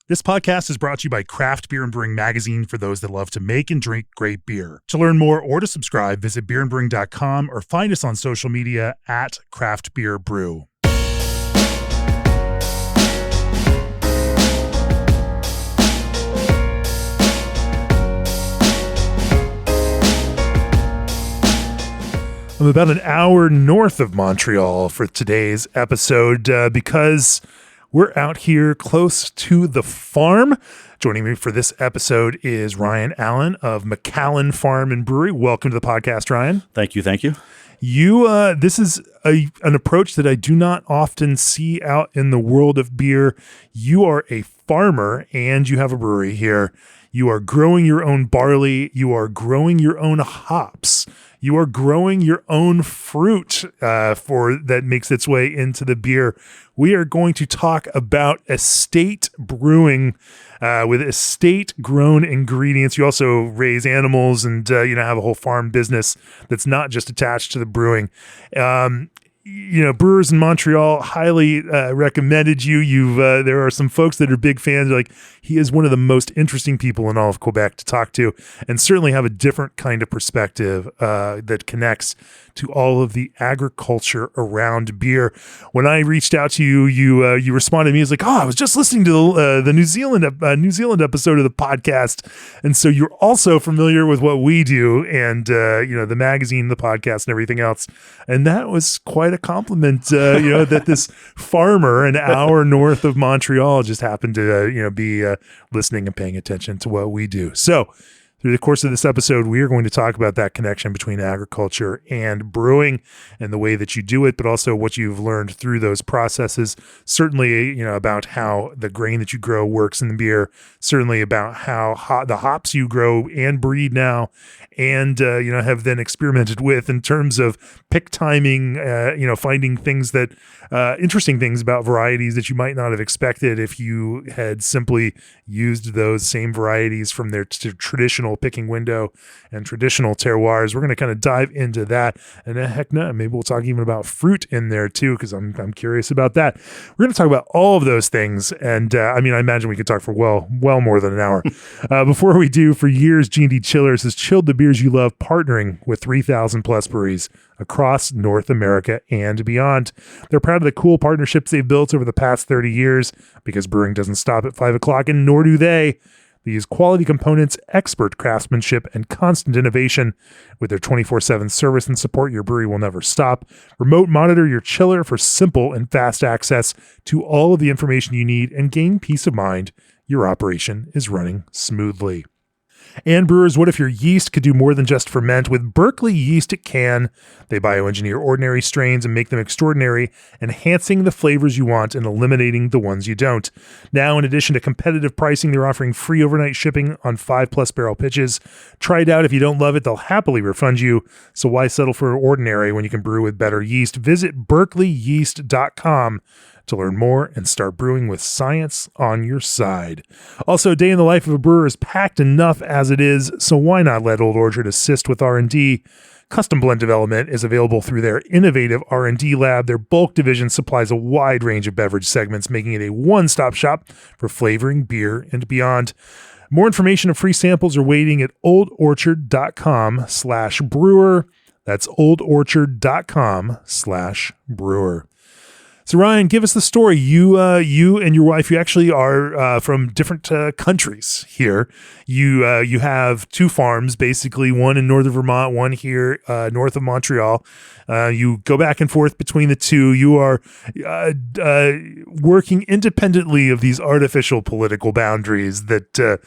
This podcast is brought to you by Craft Beer and Brewing Magazine for those that love to make and drink great beer. To learn more or to subscribe, visit beerandbrewing.com or find us on social media at Craft Beer Brew. I'm about an hour north of Montreal for today's episode because we're out here close to the farm. Joining me for this episode is Ryan Allen of Macallen Farm and Brewery. Welcome to the podcast, Ryan. Thank you. This is an approach that I do not often see out in the world of beer. You are a farmer and you have a brewery here. You are growing your own barley. You are growing your own hops. You are growing your own fruit that makes its way into the beer. We are going to talk about estate brewing with estate-grown ingredients. You also raise animals and have a whole farm business that's not just attached to the brewing. Brewers in Montreal highly recommended you. There are some folks that are big fans. Like, he is one of the most interesting people in all of Quebec to talk to, and certainly have a different kind of perspective that connects to all of the agriculture around beer. When I reached out to you, you responded to me as like, I was just listening to the New Zealand episode of the podcast, and so you're also familiar with what we do, and the magazine, the podcast, and everything else. And that was quite a compliment, that this farmer an hour north of Montreal just happened to be listening and paying attention to what we do. So through the course of this episode, we are going to talk about that connection between agriculture and brewing and the way that you do it, but also what you've learned through those processes. Certainly, about how the grain that you grow works in the beer, certainly about how the hops you grow and breed now and, have then experimented with in terms of pick timing, finding things that, interesting things about varieties that you might not have expected if you had simply used those same varieties from their traditional picking window and traditional terroirs. We're going to kind of dive into that, and maybe we'll talk even about fruit in there too, because I'm curious about that. We're going to talk about all of those things, and I imagine we could talk for well more than an hour. Before we do, for years, G&D Chillers has chilled the beers you love, partnering with 3,000 plus breweries across North America and beyond. They're proud of the cool partnerships they've built over the past 30 years, because brewing doesn't stop at 5 o'clock, and nor do they. They use quality components, expert craftsmanship, and constant innovation. With their 24/7 service and support, your brewery will never stop. Remote monitor your chiller for simple and fast access to all of the information you need, and gain peace of mind your operation is running smoothly. And brewers, what if your yeast could do more than just ferment? With Berkeley Yeast, it can. They bioengineer ordinary strains and make them extraordinary, enhancing the flavors you want and eliminating the ones you don't. Now, in addition to competitive pricing, they're offering free overnight shipping on 5+ barrel pitches. Try it out. If you don't love it, they'll happily refund you. So why settle for ordinary when you can brew with better yeast? Visit berkeleyyeast.com to learn more and start brewing with science on your side. Also, Day in the Life of a Brewer is packed enough as it is, so why not let Old Orchard assist with R&D? Custom blend development is available through their innovative R&D lab. Their bulk division supplies a wide range of beverage segments, making it a one-stop shop for flavoring beer and beyond. More information and free samples are waiting at oldorchard.com/brewer. That's oldorchard.com/brewer. So Ryan, give us the story. You and your wife, you actually are from different countries here. You have two farms, basically, one in northern Vermont, one here north of Montreal. You go back and forth between the two. You are working independently of these artificial political boundaries that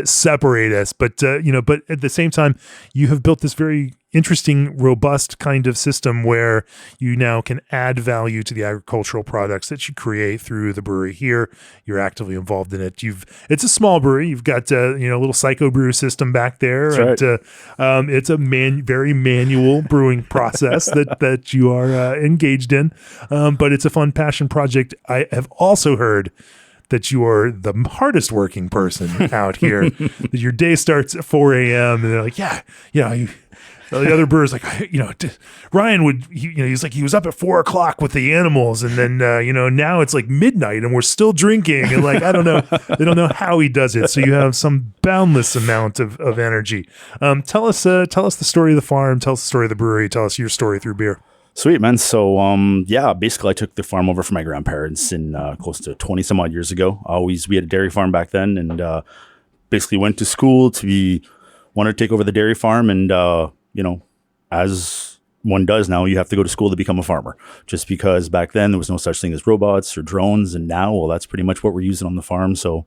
separate us. But but at the same time, you have built this very interesting, robust kind of system where you now can add value to the agricultural products that you create through the brewery here. You're actively involved in it. It's a small brewery. You've got a little psycho brew system back there. That's right. And, it's a very manual brewing process that you are engaged in. But it's a fun passion project. I have also heard that you are the hardest working person out here. That your day starts at 4 a.m. and they're like, the other brewer's like, Ryan he's like, he was up at 4 o'clock with the animals. And then, now it's like midnight and we're still drinking. And like, I don't know. They don't know how he does it. So you have some boundless amount of energy. Tell us the story of the farm. Tell us the story of the brewery. Tell us your story through beer. Sweet, man. So, basically I took the farm over from my grandparents in close to 20 some odd years ago. We had a dairy farm back then, and basically went to school wanted to take over the dairy farm. And, as one does now, you have to go to school to become a farmer, just because back then there was no such thing as robots or drones. And now, well, that's pretty much what we're using on the farm. So,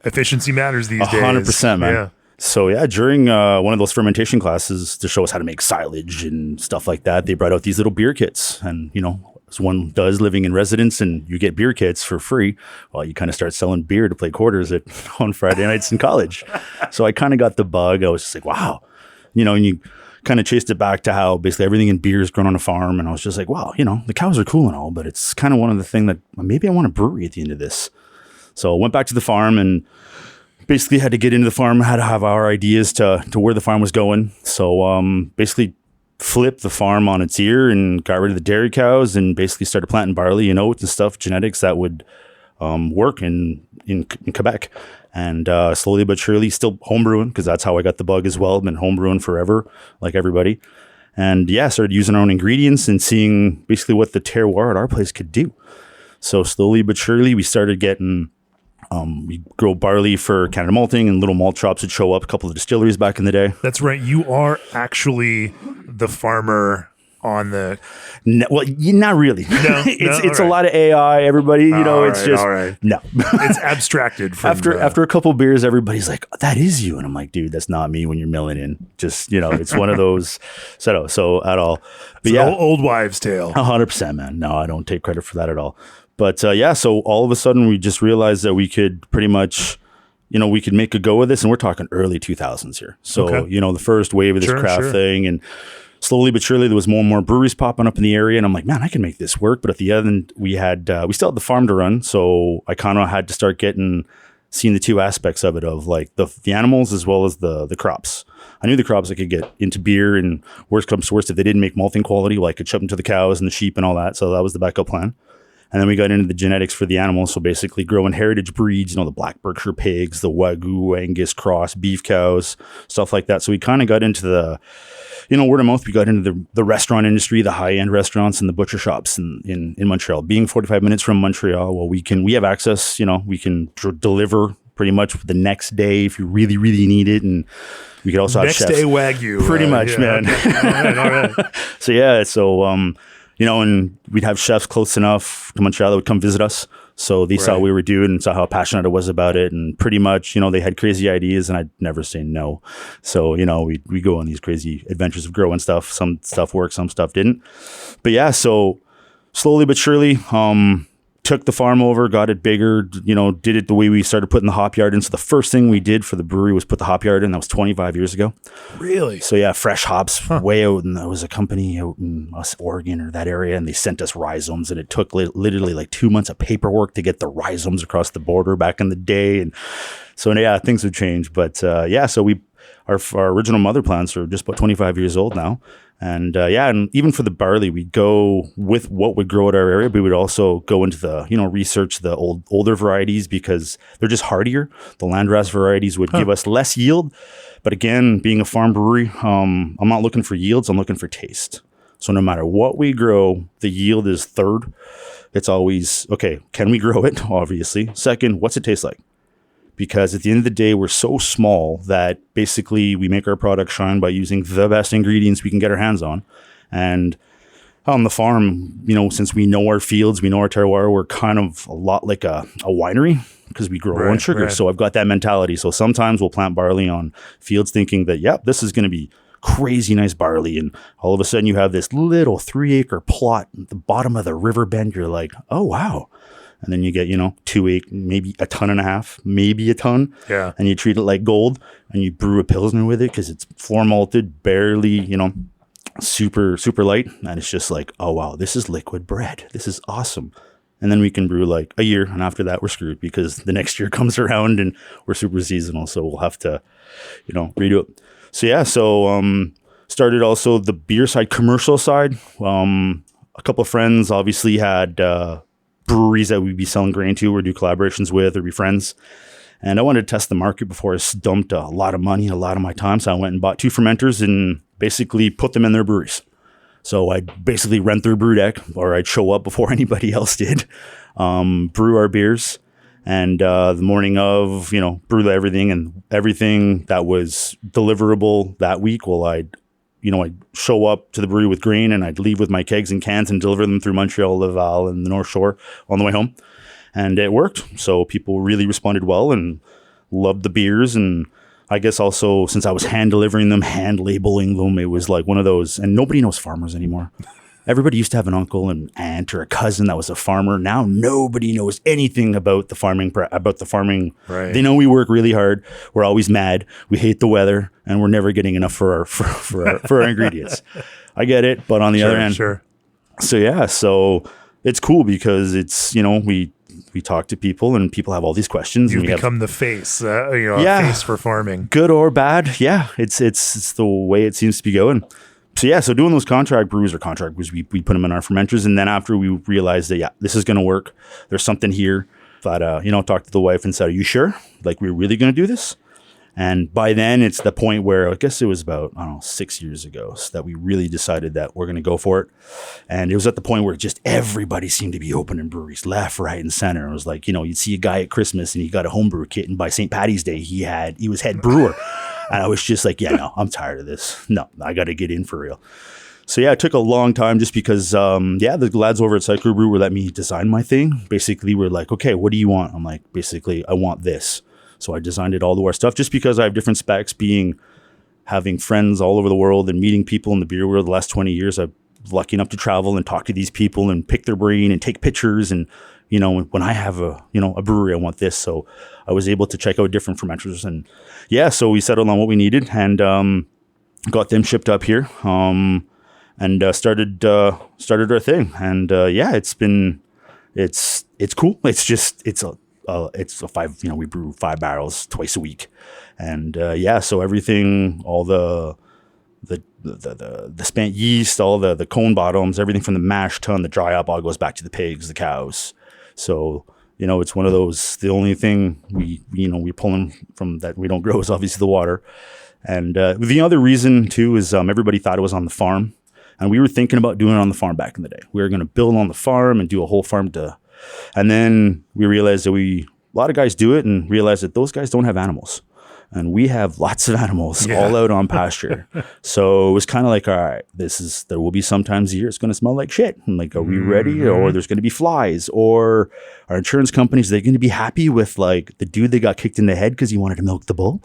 efficiency matters these days. 100%, man. Yeah. So during one of those fermentation classes to show us how to make silage and stuff like that, they brought out these little beer kits. And, as one does living in residence and you get beer kits for free, well, you kind of start selling beer to play quarters on Friday nights in college. So I kind of got the bug. I was just like, wow, and you kind of chased it back to how basically everything in beer is grown on a farm. And I was just like, wow, the cows are cool and all, but it's kind of one of the things that maybe I want a brewery at the end of this. So I went back to the farm and basically had to get into the farm, had to have our ideas to where the farm was going. So basically flipped the farm on its ear and got rid of the dairy cows and basically started planting barley and oats and stuff, genetics that would work in Quebec. And slowly but surely still homebrewing, because that's how I got the bug as well. I've been homebrewing forever, like everybody. And started using our own ingredients and seeing basically what the terroir at our place could do. So slowly but surely we started getting... we grow barley for Canada malting, and little malt shops would show up, a couple of distilleries back in the day. That's right. You are actually the farmer on the... Not really. No, it's right. A lot of AI, everybody, it's just... All right. No. It's abstracted from... After a couple beers, everybody's like, oh, that is you. And I'm like, dude, that's not me when you're milling in. Just, it's one of those... So at all. But it's an old wives' tale. 100%, man. No, I don't take credit for that at all. But so all of a sudden we just realized that we could pretty much, we could make a go of this, and we're talking early 2000s here. So, okay. The first wave of this craft thing, and slowly but surely there was more and more breweries popping up in the area. And I'm like, man, I can make this work. But at the end, we still had the farm to run. So I kind of had to start seeing the two aspects of it, of like the animals as well as the crops. I knew the crops I could get into beer, and worst comes to worst, if they didn't make malting quality, well, I could ship them to the cows and the sheep and all that. So that was the backup plan. And then we got into the genetics for the animals. So basically growing heritage breeds, the Black Berkshire pigs, the Wagyu, Angus cross, beef cows, stuff like that. So we kind of got into the, word of mouth. We got into the restaurant industry, the high-end restaurants and the butcher shops in Montreal. Being 45 minutes from Montreal, well, we have access, we can deliver pretty much the next day if you really, really need it. And we could also have chefs. Next day Wagyu. Pretty much, man. Okay. All right. And we'd have chefs close enough to Montreal that would come visit us. So they saw what we were doing and saw how passionate I was about it. And pretty much, they had crazy ideas and I'd never say no. So, we go on these crazy adventures of growing stuff. Some stuff worked, some stuff didn't. But so slowly but surely, took the farm over, got it bigger, did it the way we started putting the hop yard in. So the first thing we did for the brewery was put the hop yard in. That was 25 years ago. Really? So fresh hops way out. And there was a company out in Oregon or that area, and they sent us rhizomes, and it took literally like 2 months of paperwork to get the rhizomes across the border back in the day. And so, things have changed. But so our original mother plants are just about 25 years old now. And and even for the barley, we'd go with what would grow at our area, but we would also go into the, research the older varieties, because they're just hardier. The Landgrass varieties would give us less yield. But again, being a farm brewery, I'm not looking for yields, I'm looking for taste. So no matter what we grow, the yield is third. It's always, okay, can we grow it? Obviously. Second, what's it taste like? Because at the end of the day, we're so small that basically we make our product shine by using the best ingredients we can get our hands on. And on the farm, since we know our fields, we know our terroir, we're kind of a lot like a winery, because we grow our own sugar. Right. So I've got that mentality. So sometimes we'll plant barley on fields thinking that, this is going to be crazy nice barley. And all of a sudden you have this little 3-acre plot at the bottom of the river bend. You're like, oh, wow. And then you get, 2 acre, maybe a ton and a half, maybe a ton. Yeah. And you treat it like gold, and you brew a Pilsner with it because it's floor malted, barely, super, super light. And it's just like, oh, wow, this is liquid bread. This is awesome. and then we can brew like a year, and after that we're screwed because the next year comes around and we're super seasonal, so we'll have to, redo it. So yeah, started also the beer side, commercial side. A couple of friends obviously had breweries that we'd be selling grain to or do collaborations with or be friends. And I wanted to test the market before I dumped a lot of money and a lot of my time. So I went and bought 2 fermenters and basically put them in their breweries. So I'd basically rent their brew deck, or I'd show up before anybody else did, brew our beers. And the morning of, brew everything, and everything that was deliverable that week, well, I'd show up to the brewery with grain, and I'd leave with my kegs and cans and deliver them through Montreal, Laval, and the North Shore on the way home. And it worked. So people really responded well and loved the beers. And I guess also, since I was hand delivering them, hand labeling them, it was like one of those, and nobody knows farmers anymore. Everybody used to have an uncle and aunt or a cousin that was a farmer. Now nobody knows anything about the farming. Right. They know we work really hard. We're always mad. We hate the weather, and we're never getting enough for our ingredients. I get it, but on the other hand, sure. So yeah, so it's cool because it's we talk to people, and people have all these questions. You and become the face, a face for farming, good or bad. Yeah, it's the way it seems to be going. So yeah, so doing those contract brews, we put them in our fermenters, and then after we realized that this is going to work, there's something here. But talked to the wife and said, "Are you sure? Like, we're really going to do this?" And by then, it's the point where, I guess it was about 6 years ago, so that we really decided that we're going to go for it. And it was at the point where just everybody seemed to be opening breweries left, right, and center. It was like, you'd see a guy at Christmas and he got a homebrew kit, and by St. Patty's Day, he was head brewer. And I was just like, yeah, no, I'm tired of this. No, I got to get in for real. So yeah, it took a long time just because, the lads over at Cycle Brew were letting me design my thing. Basically, we're like, okay, what do you want? I'm like, basically, I want this. So I designed it all to our stuff just because I have different specs, having friends all over the world and meeting people in the beer world the last 20 years. I'm lucky enough to travel and talk to these people and pick their brain and take pictures. And, when I have a brewery, I want this. So I was able to check out different fermenters, and yeah, so we settled on what we needed and got them shipped up here and started our thing. And it's cool. It's a 5, we brew 5 barrels twice a week. And so everything, all the spent yeast, all the cone bottoms, everything from the mash tun, the dry up, all goes back to the pigs, the cows. So, it's one of those, the only thing we're pulling from that we don't grow is obviously the water. And the other reason too is everybody thought it was on the farm. And we were thinking about doing it on the farm back in the day. We were going to build on the farm and do a whole farm and then we realized that a lot of guys do it and realized that those guys don't have animals. And we have lots of animals all out on pasture. So it was kind of like, all right, there will be sometimes a year it's going to smell like shit. I'm like, are we ready? Or there's going to be flies, or our insurance companies, they're going to be happy with like the dude that got kicked in the head because he wanted to milk the bull.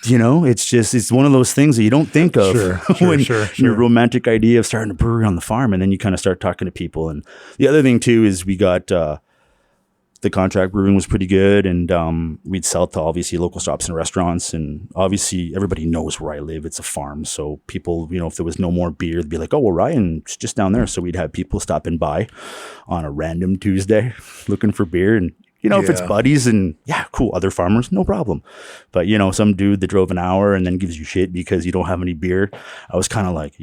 It's one of those things that you don't think of when your romantic idea of starting a brewery on the farm, and then you kind of start talking to people. And the other thing too is we got the contract brewing was pretty good, and we'd sell to obviously local shops and restaurants, and obviously everybody knows where I live. It's a farm, so people, if there was no more beer, they'd be like, "Oh, well, Ryan's just down there." So we'd have people stopping by on a random Tuesday looking for beer, and if it's buddies and cool, other farmers, no problem. But, some dude that drove an hour and then gives you shit because you don't have any beer. I was kind of like,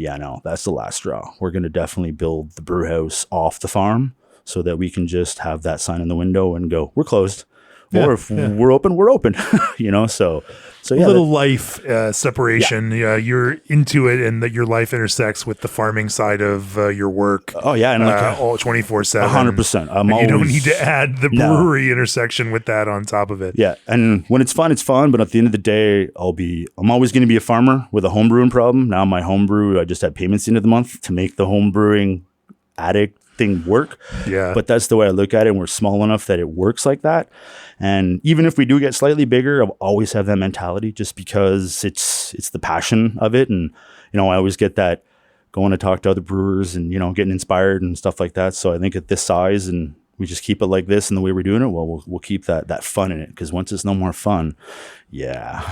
that's the last straw. We're going to definitely build the brew house off the farm so that we can just have that sign in the window and go, we're closed. Or if we're open, we're open, So yeah, little life separation. Yeah, you're into it, and that your life intersects with the farming side of your work. Oh yeah, and all 24/7, 100%. You don't need to add the brewery intersection with that on top of it. Yeah, and when it's fun. But at the end of the day, I'm always going to be a farmer with a home brewing problem. Now my home brew, I just had payments at the end of the month to make the home brewing addict thing work. Yeah, but that's the way I look at it, and we're small enough that it works like that. And even if we do get slightly bigger, I'll always have that mentality, just because it's the passion of it. And I always get that going to talk to other brewers and getting inspired and stuff like that. So I think at this size, and we just keep it like this and the way we're doing it, well, we'll keep that fun in it. Because once it's no more fun, yeah.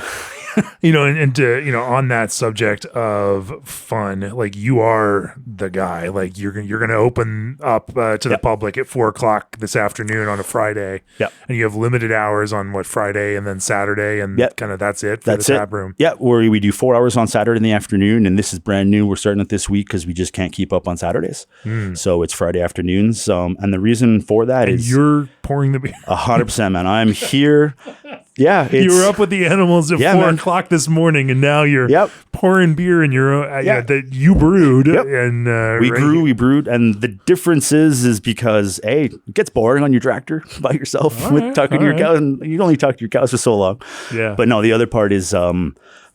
On that subject of fun, like you are the guy, like you're going to open up to the public at 4:00 this afternoon on a Friday. Yep. And you have limited hours on Friday and then Saturday, and kind of that's it for the tap room. Yeah. Where we do 4 hours on Saturday in the afternoon. And this is brand new. We're starting it this week because we just can't keep up on Saturdays. So it's Friday afternoons. And the reason for that is you're pouring the beer. 100%, man. I'm here. Yeah, you were up with the animals at 4:00 this morning, and now you're pouring beer in your own that you brewed. And we brewed, and the difference is because it gets boring on your tractor by yourself talking to your cows, and you only talk to your cows for so long. Yeah, but no, the other part is I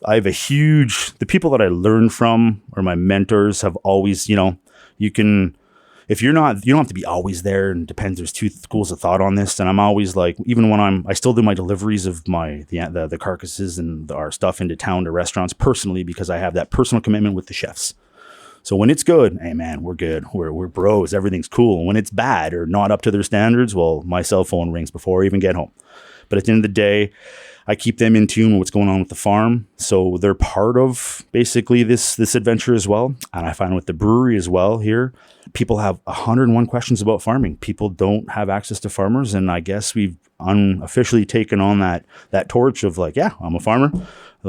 have the people that I learned from or my mentors have always, you can. If you don't have to be always there, and depends. There's two schools of thought on this, and I'm always like, even when I still do my deliveries of the carcasses and our stuff into town to restaurants personally, because I have that personal commitment with the chefs. So when it's good, hey man, we're good. We're bros. Everything's cool. And when it's bad or not up to their standards, well, my cell phone rings before I even get home. But at the end of the day, I keep them in tune with what's going on with the farm. So they're part of basically this adventure as well. And I find with the brewery as well here, people have 101 questions about farming. People don't have access to farmers. And I guess we've unofficially taken on that torch of like, I'm a farmer.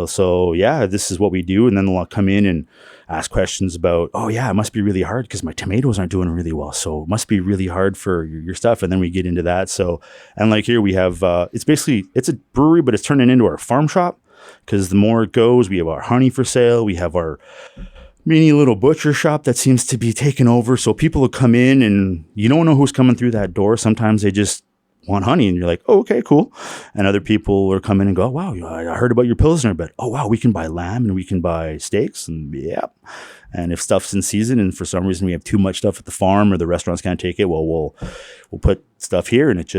So this is what we do. And then they'll come in and ask questions about, it must be really hard because my tomatoes aren't doing really well. So it must be really hard for your stuff. And then we get into that. So, and like here we have, it's a brewery, but it's turning into our farm shop because the more it goes, we have our honey for sale. We have our mini little butcher shop that seems to be taken over. So people will come in and you don't know who's coming through that door. Sometimes they just want honey and you're like, oh, okay, cool. And other people are coming and go, wow, I heard about your Pilsner, but oh, wow, we can buy lamb and we can buy steaks and And if stuff's in season and for some reason we have too much stuff at the farm or the restaurants can't take it, well, we'll put stuff here and it's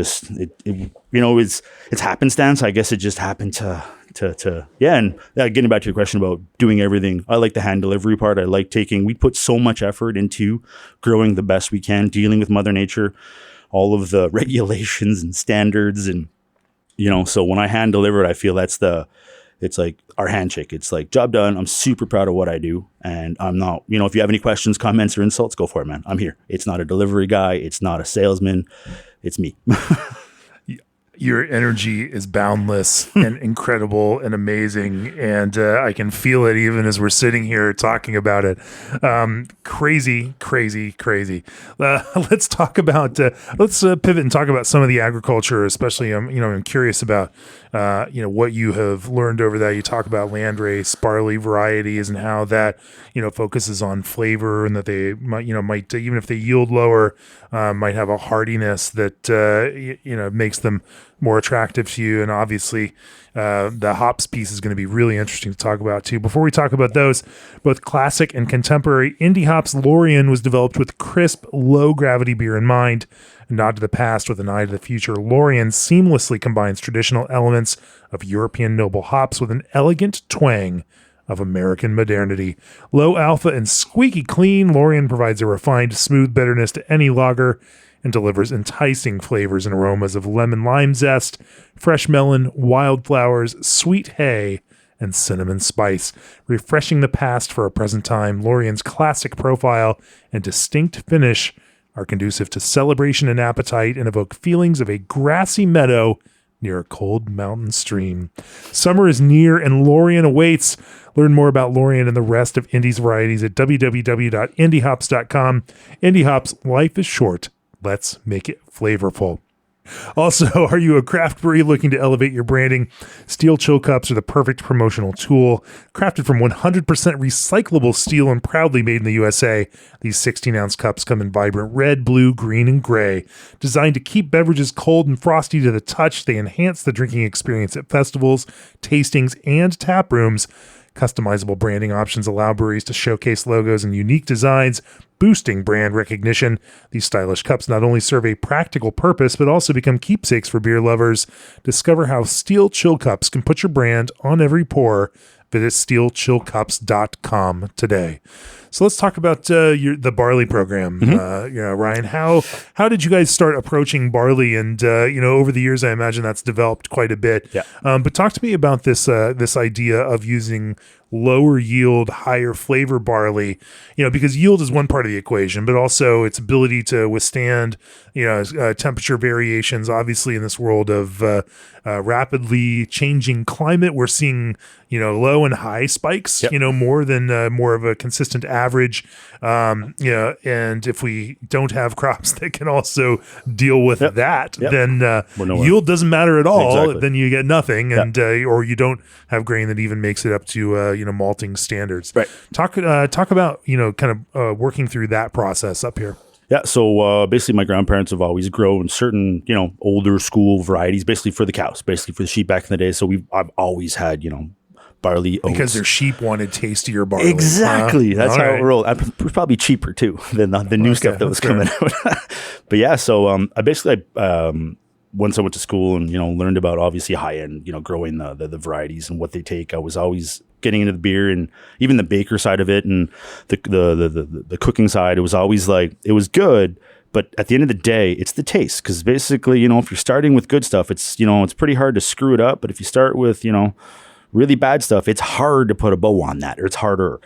happenstance. I guess it just happened to and getting back to your question about doing everything. I like the hand delivery part. I like we put so much effort into growing the best we can, dealing with Mother Nature, all of the regulations and standards. And, so when I hand deliver it, I feel it's like our handshake. It's like job done. I'm super proud of what I do. And I'm not, if you have any questions, comments or insults, go for it, man. I'm here. It's not a delivery guy. It's not a salesman. It's me. Your energy is boundless and incredible and amazing. And I can feel it even as we're sitting here talking about it. Crazy. Let's talk about, let's pivot and talk about some of the agriculture, especially, I'm curious about, what you have learned over that. You talk about landrace, barley varieties and how that, focuses on flavor and that they might, even if they yield lower, might have a hardiness that, makes them more attractive to you. And obviously the hops piece is going to be really interesting to talk about too. Before we talk about those, both classic and contemporary indie hops, Lorien was developed with crisp, low gravity beer in mind. A nod to the past with an eye to the future, Lorien seamlessly combines traditional elements of European noble hops with an elegant twang of American modernity. Low alpha and squeaky clean, Lorien provides a refined, smooth bitterness to any lager and delivers enticing flavors and aromas of lemon lime zest, fresh melon, wildflowers, sweet hay, and cinnamon spice. Refreshing the past for a present time, Lorien's classic profile and distinct finish are conducive to celebration and appetite and evoke feelings of a grassy meadow near a cold mountain stream. Summer is near and Lorien awaits. Learn more about Lorien and the rest of Indie's varieties at www.indiehops.com. Indie Hops, life is short. Let's make it flavorful. Also, are you a craft brewery looking to elevate your branding? Steel chill cups are the perfect promotional tool. Crafted from 100% recyclable steel and proudly made in the USA, these 16-ounce cups come in vibrant red, blue, green, and gray. Designed to keep beverages cold and frosty to the touch, they enhance the drinking experience at festivals, tastings, and tap rooms. Customizable branding options allow breweries to showcase logos and unique designs, boosting brand recognition. These stylish cups not only serve a practical purpose, but also become keepsakes for beer lovers. Discover how steel chill cups can put your brand on every pour Visit steelchillcups.com today. So let's talk about the barley program. Ryan, how did you guys start approaching barley? And over the years, I imagine that's developed quite a bit. Yeah. But talk to me about this idea of using lower yield, higher flavor barley. Because yield is one part of the equation, but also its ability to withstand temperature variations. Obviously, in this world of rapidly changing climate, we're seeing low and high spikes. Yep. More of a consistent average. And if we don't have crops that can also deal with that, then yield doesn't matter at all. Exactly. Then you get nothing, and or you don't have grain that even makes it up to malting standards. Right. Talk about working through that process up here. Yeah, so basically my grandparents have always grown certain, older school varieties, basically for the cows, basically for the sheep back in the day. So I've always had, barley, oats. Because their sheep wanted tastier barley. Exactly. That's how it rolled. It was probably cheaper too than the new stuff that was coming out. But yeah, so I basically once I went to school and learned about obviously high end growing the varieties and what they take, I was always getting into the beer and even the baker side of it and the cooking side. It was always like it was good, but at the end of the day, it's the taste. Because basically, if you're starting with good stuff, it's it's pretty hard to screw it up. But if you start with really bad stuff, it's hard to put a bow on that, or it's harder.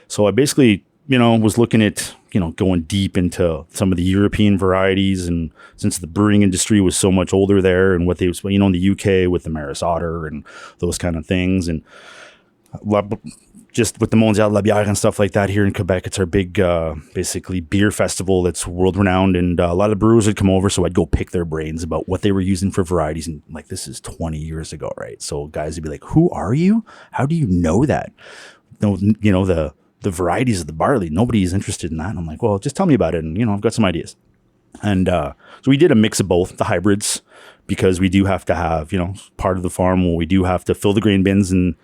So I basically was looking at going deep into some of the European varieties, and since the brewing industry was so much older there, and what they was in the UK with the Maris Otter and those kind of things, and just with the Mondial La Bière and stuff like that here in Quebec, it's our big basically beer festival that's world renowned, and a lot of brewers would come over, so I'd go pick their brains about what they were using for varieties, and this is 20 years ago, right? So guys would be like, "Who are you? How do you know that?" No, the varieties of the barley, nobody's interested in that. And I'm like, well, just tell me about it. And, I've got some ideas. And so we did a mix of both, the hybrids, because we do have to have, part of the farm where we do have to fill the grain bins and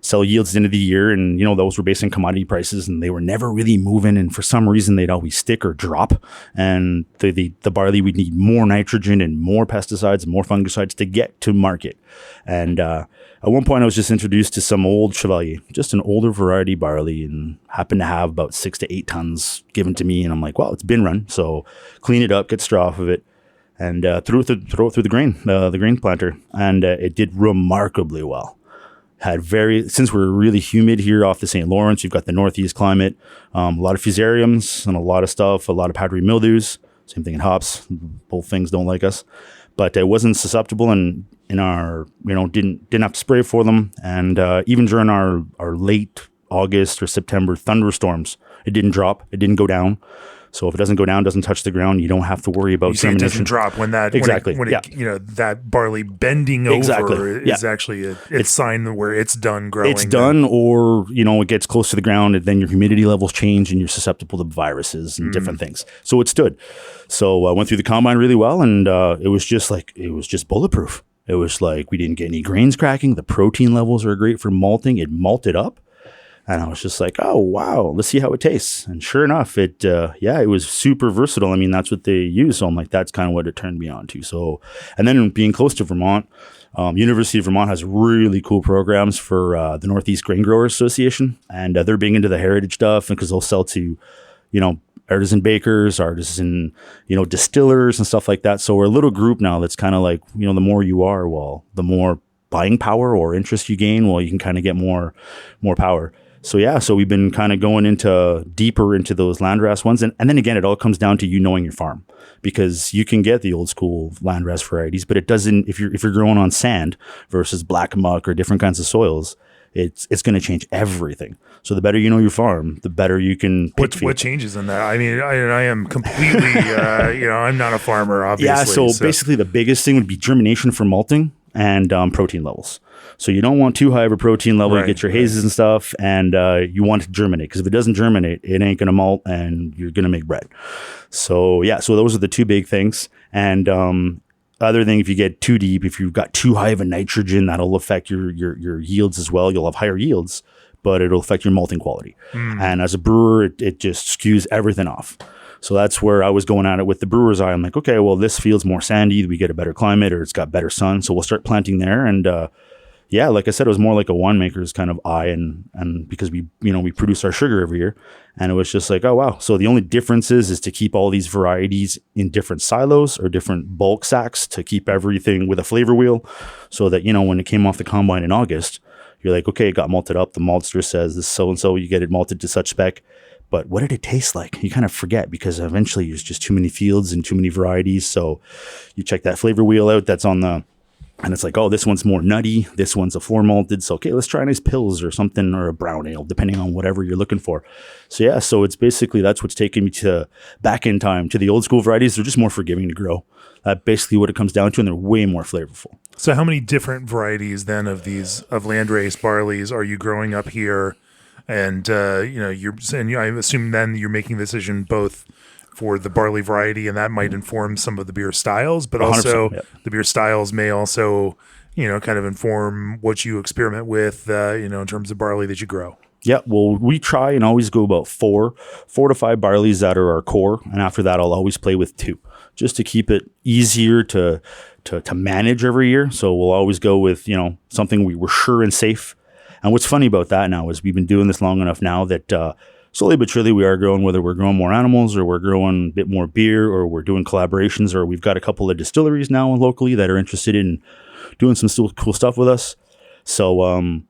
sell yields at the end of the year. And, those were based on commodity prices, and they were never really moving. And for some reason, they'd always stick or drop. And the barley would need more nitrogen and more pesticides and more fungicides to get to market. And at one point, I was just introduced to some old Chevalier, just an older variety barley, and happened to have about 6 to 8 tons given to me. And I'm like, well, it's bin run, so clean it up, get straw off of it, and throw it through the grain planter. And it did remarkably well. Since we're really humid here off the St. Lawrence, you've got the northeast climate, a lot of fusariums and a lot of stuff, a lot of powdery mildews. Same thing in hops. Both things don't like us. But it wasn't susceptible, and in our, didn't have to spray for them. And even during our late August or September thunderstorms, it didn't drop. It didn't go down. So if it doesn't go down, doesn't touch the ground, you don't have to worry about germination. It doesn't drop when that that barley bending over is actually a sign where it's done growing. It's done, or it gets close to the ground, and then your humidity levels change, and you're susceptible to viruses and different things. So it stood. So I went through the combine really well, and it was just bulletproof. It was like we didn't get any grains cracking. The protein levels are great for malting. It malted up. And I was just like, oh, wow, let's see how it tastes. And sure enough, it was super versatile. I mean, that's what they use. So I'm like, that's kind of what it turned me on to. So, and then being close to Vermont, University of Vermont has really cool programs for the Northeast Grain Growers Association. And they're big into the heritage stuff, because they'll sell to, artisan bakers, artisan, distillers and stuff like that. So we're a little group now that's kind of like, the more you are, well, the more buying power or interest you gain, well, you can kind of get more power. So we've been kind of going deeper into those landrace ones. And then again, it all comes down to knowing your farm, because you can get the old school landrace varieties, but it doesn't, if you're growing on sand versus black muck or different kinds of soils, it's going to change everything. So the better you know your farm, the better you can pick. What changes in that? I mean, I am completely, I'm not a farmer, obviously. Yeah, so basically the biggest thing would be germination for malting and protein levels. So you don't want too high of a protein level. You get your hazes and stuff, and you want it to germinate, because if it doesn't germinate, it ain't going to malt, and you're going to make bread. So those are the two big things. And other thing, if you get too deep, if you've got too high of a nitrogen, that'll affect your yields as well. You'll have higher yields, but it'll affect your malting quality. And as a brewer, it just skews everything off. So that's where I was going at it with the brewer's eye. I'm like, okay, well, this field's more sandy. We get a better climate, or it's got better sun. So we'll start planting there. And yeah, like I said, it was more like a winemaker's kind of eye, and because we produce our sugar every year, and it was just like, oh wow. So the only difference is to keep all these varieties in different silos or different bulk sacks to keep everything with a flavor wheel, so that when it came off the combine in August, you're like, okay, it got malted up. The maltster says this so and so, you get it malted to such spec. But what did it taste like? You kind of forget because eventually there's just too many fields and too many varieties. So you check that flavor wheel out that's on the, and it's like, oh, this one's more nutty. This one's a floor malted. So, okay, let's try a nice Pils or something, or a brown ale, depending on whatever you're looking for. So yeah, so it's basically, that's what's taken me to back in time to the old school varieties. They're just more forgiving to grow. That's basically what it comes down to. And they're way more flavorful. So how many different varieties then of landrace barleys are you growing up here? And, you're saying, I assume then you're making the decision both for the barley variety, and that might inform some of the beer styles, but also the beer styles may also, kind of inform what you experiment with, in terms of barley that you grow. Yeah, well, we try and always go about four to five barleys that are our core. And after that, I'll always play with 2 just to keep it easier to manage every year. So we'll always go with, something we were sure and safe. And what's funny about that now is we've been doing this long enough now that slowly but surely we are growing, whether we're growing more animals or we're growing a bit more beer or we're doing collaborations, or we've got a couple of distilleries now locally that are interested in doing some still cool stuff with us. So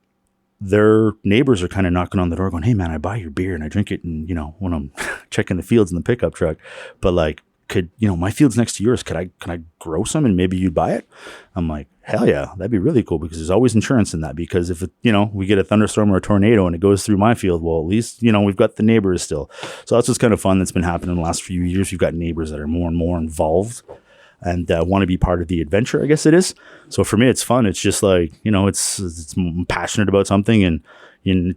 their neighbors are kind of knocking on the door going, hey man, I buy your beer and I drink it, and when I'm checking the fields in the pickup truck, but like, could my field's next to yours, can I grow some and maybe you'd buy it? I'm like, hell yeah, that'd be really cool, because there's always insurance in that, because if we get a thunderstorm or a tornado and it goes through my field, well, at least we've got the neighbors still. So that's what's kind of fun that's been happening in the last few years. You've got neighbors that are more and more involved and want to be part of the adventure, I guess it is. So for me, it's fun. It's just like, it's I'm passionate about something, and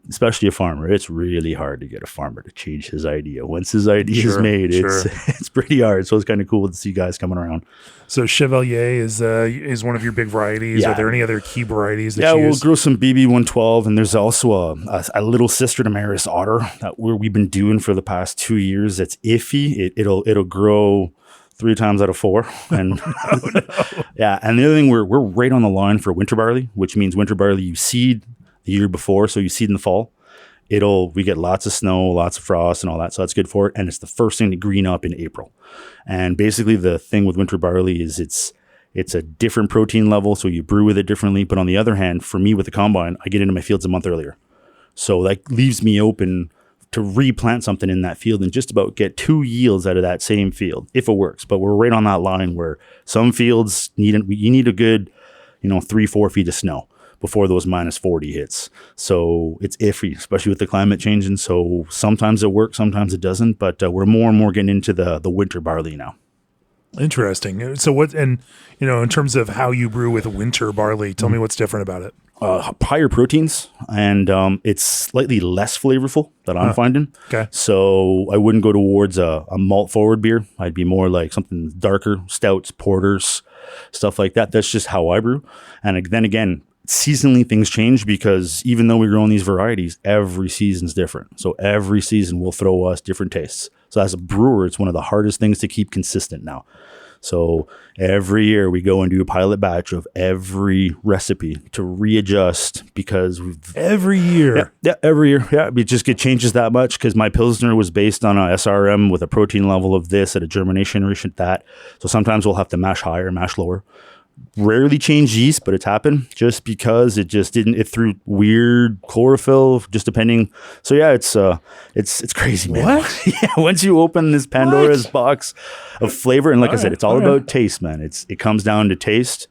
especially a farmer, it's really hard to get a farmer to change his idea. Once his idea is made, it's pretty hard. So it's kind of cool to see guys coming around. So Chevalier is one of your big varieties. Yeah. Are there any other key varieties that you use? We'll grow some BB 112, and there's also a little sister to Maris Otter that we've been doing for the past 2 years. It's iffy. It'll grow 3 times out of 4. And no. Yeah. And the other thing, we're right on the line for winter barley, which means winter barley you seed the year before, so you seed in the fall. We get lots of snow, lots of frost and all that, so that's good for it. And it's the first thing to green up in April. And basically the thing with winter barley is it's a different protein level, so you brew with it differently. But on the other hand, for me with the combine, I get into my fields a month earlier. So that leaves me open to replant something in that field and just about get 2 yields out of that same field, if it works. But we're right on that line where some fields you need a good 3-4 feet of snow before those minus 40 hits. So it's iffy, especially with the climate changing. So sometimes it works, sometimes it doesn't, but we're more and more getting into the winter barley now. Interesting. So in terms of how you brew with winter barley, tell me what's different about it. Higher proteins, and it's slightly less flavorful that I'm finding. Okay. So I wouldn't go towards a malt forward beer. I'd be more like something darker, stouts, porters, stuff like that. That's just how I brew. And then again, seasonally things change, because even though we grow in these varieties, every season's different. So every season will throw us different tastes. So as a brewer, it's one of the hardest things to keep consistent now. So every year we go and do a pilot batch of every recipe to readjust, because every year. Yeah, every year. Yeah, it changes that much, because my Pilsner was based on a SRM with a protein level of this at a germination rate at that. So sometimes we'll have to mash higher, mash lower. Rarely change yeast, but it's happened just because it threw weird chlorophyll, just depending. So yeah, it's crazy, man. What? Yeah, once you open this Pandora's box of flavor, and like I said, it's all about taste, man. It comes down to taste,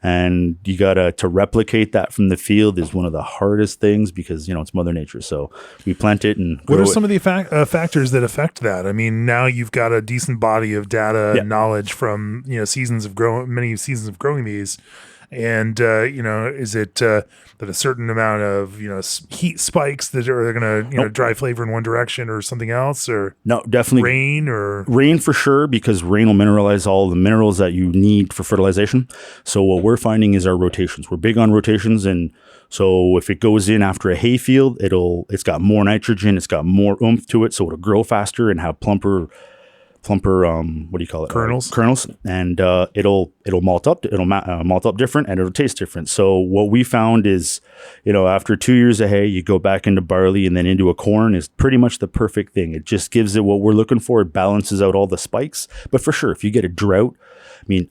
and you gotta to replicate that from the field is one of the hardest things, because it's Mother Nature. So we plant it and grow. What are some of the factors that affect that? I mean, now you've got a decent body of data and knowledge from many seasons of growing these. And is it that a certain amount of heat spikes that are going to drive flavor in one direction, or something else? Or no, definitely rain for sure, because rain will mineralize all the minerals that you need for fertilization. So what we're finding is our rotations. We're big on rotations, and so if it goes in after a hay field, it's got more nitrogen, it's got more oomph to it, so it'll grow faster and have plumper Flumper, what do you call it? Kernels, and it'll malt up. It'll malt up different, and it'll taste different. So what we found is, after 2 years of hay, you go back into barley and then into a corn is pretty much the perfect thing. It just gives it what we're looking for. It balances out all the spikes. But for sure, if you get a drought,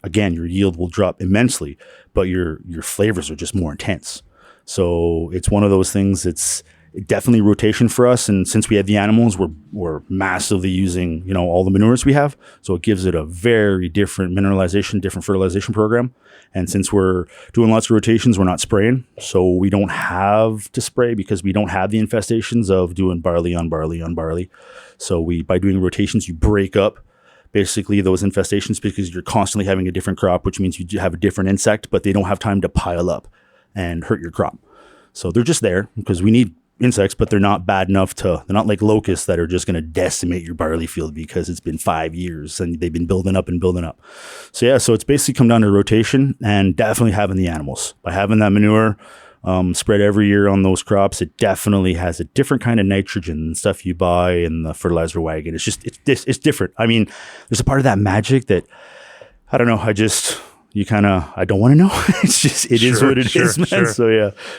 again, your yield will drop immensely, but your flavors are just more intense. So it's one of those things. It's definitely rotation for us, and since we have the animals, we're massively using all the manures we have, so it gives it a very different mineralization, different fertilization program. And since we're doing lots of rotations, we're not spraying, so we don't have to spray because we don't have the infestations of doing barley on barley on barley. So by doing rotations, you break up basically those infestations because you're constantly having a different crop, which means you have a different insect, but they don't have time to pile up and hurt your crop. So they're just there because we need insects, but they're not bad enough they're not like locusts that are just going to decimate your barley field because it's been 5 years and they've been building up and building up. So so it's basically come down to rotation and definitely having the animals. By having that manure spread every year on those crops, it definitely has a different kind of nitrogen and stuff you buy in the fertilizer wagon. It's different. There's a part of that magic that I don't know. I don't want to know. It is what it is, man. Sure. So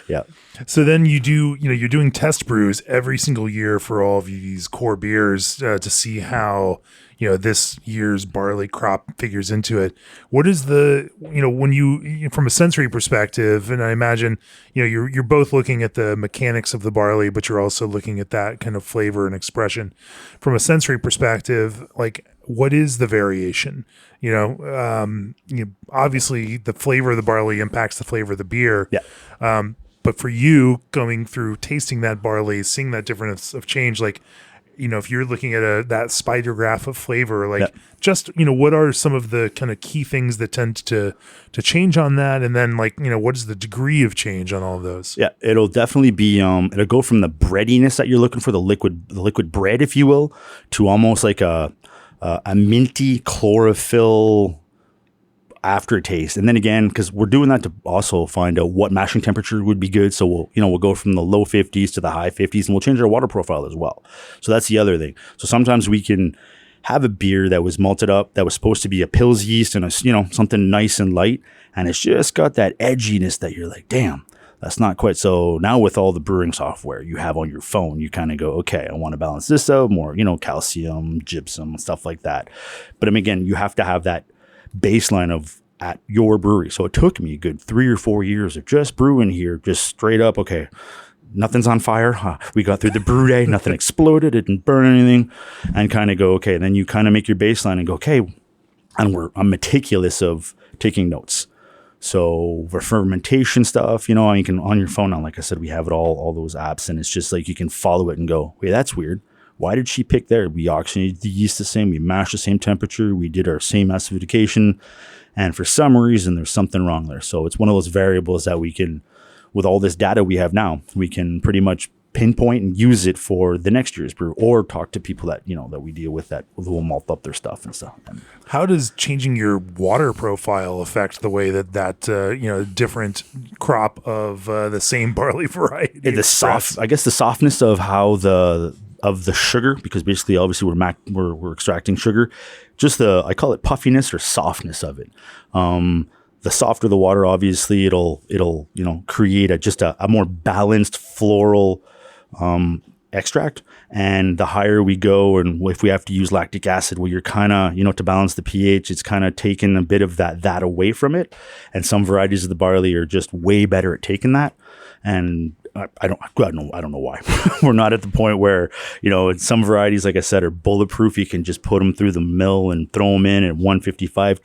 yeah. So then you're doing test brews every single year for all of these core beers to see how, this year's barley crop figures into it. What is when you, from a sensory perspective, and I imagine, you're both looking at the mechanics of the barley, but you're also looking at that kind of flavor and expression. From a sensory perspective, like, what is the variation? Obviously the flavor of the barley impacts the flavor of the beer. Yeah. But for you, going through tasting that barley, seeing that difference of change, like, if you're looking at that spider graph of flavor, like, just, what are some of the kind of key things that tend to change on that? And then, like, what is the degree of change on all of those? Yeah, it'll definitely be, it'll go from the breadiness that you're looking for, the liquid bread, if you will, to almost like a minty chlorophyll aftertaste. And then again, because we're doing that to also find out what mashing temperature would be good. So we'll go from the low 50s to the high 50s, and we'll change our water profile as well. So that's the other thing. So sometimes we can have a beer that was malted up, that was supposed to be a Pils yeast and something nice and light, and it's just got that edginess that you're like, damn, that's not quite. So now with all the brewing software you have on your phone, you kind of go, okay, I want to balance this out more, calcium, gypsum, stuff like that. But again, you have to have that baseline of at your brewery. So it took me a good 3 or 4 years of just brewing here, just straight up, okay, nothing's on fire. We got through the brew day, nothing exploded, it didn't burn anything, and kind of go, okay, then you kind of make your baseline and go, okay, and I'm meticulous of taking notes. So for fermentation stuff, you can on your phone now, like I said, we have it all those apps, and it's just like you can follow it and go, wait, that's weird. Why did she pick there? We oxygenated the yeast the same. We mashed the same temperature. We did our same acidification. And for some reason, there's something wrong there. So it's one of those variables that we can, with all this data we have now, we can pretty much pinpoint and use it for the next year's brew, or talk to people that, that we deal with that will malt up their stuff and stuff. How does changing your water profile affect the way that different crop of the same barley variety? The softness of how the sugar, because basically obviously we're extracting sugar, just I call it puffiness or softness of it. The softer the water, obviously it'll create a more balanced floral extract. And the higher we go, and if we have to use lactic acid, well, you're kind of, to balance the pH, it's kind of taking a bit of that away from it. And some varieties of the barley are just way better at taking that. And I don't know why. We're not at the point where, some varieties, like I said, are bulletproof. You can just put them through the mill and throw them in at 155,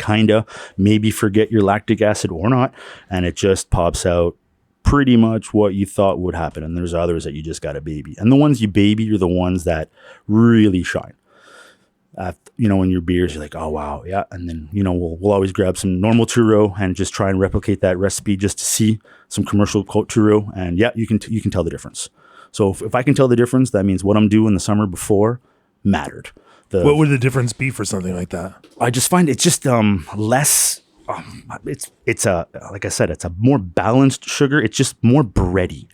maybe forget your lactic acid or not. And it just pops out pretty much what you thought would happen. And there's others that you just got to baby. And the ones you baby are the ones that really shine. In your beers, you're like, oh, wow. Yeah. And then, we'll always grab some normal Turo and just try and replicate that recipe just to see some commercial Turo. And yeah, you can tell the difference. So if I can tell the difference, that means what I'm doing the summer before mattered. What would the difference be for something like that? I just find it's just less. Like I said, it's a more balanced sugar. It's just more bready.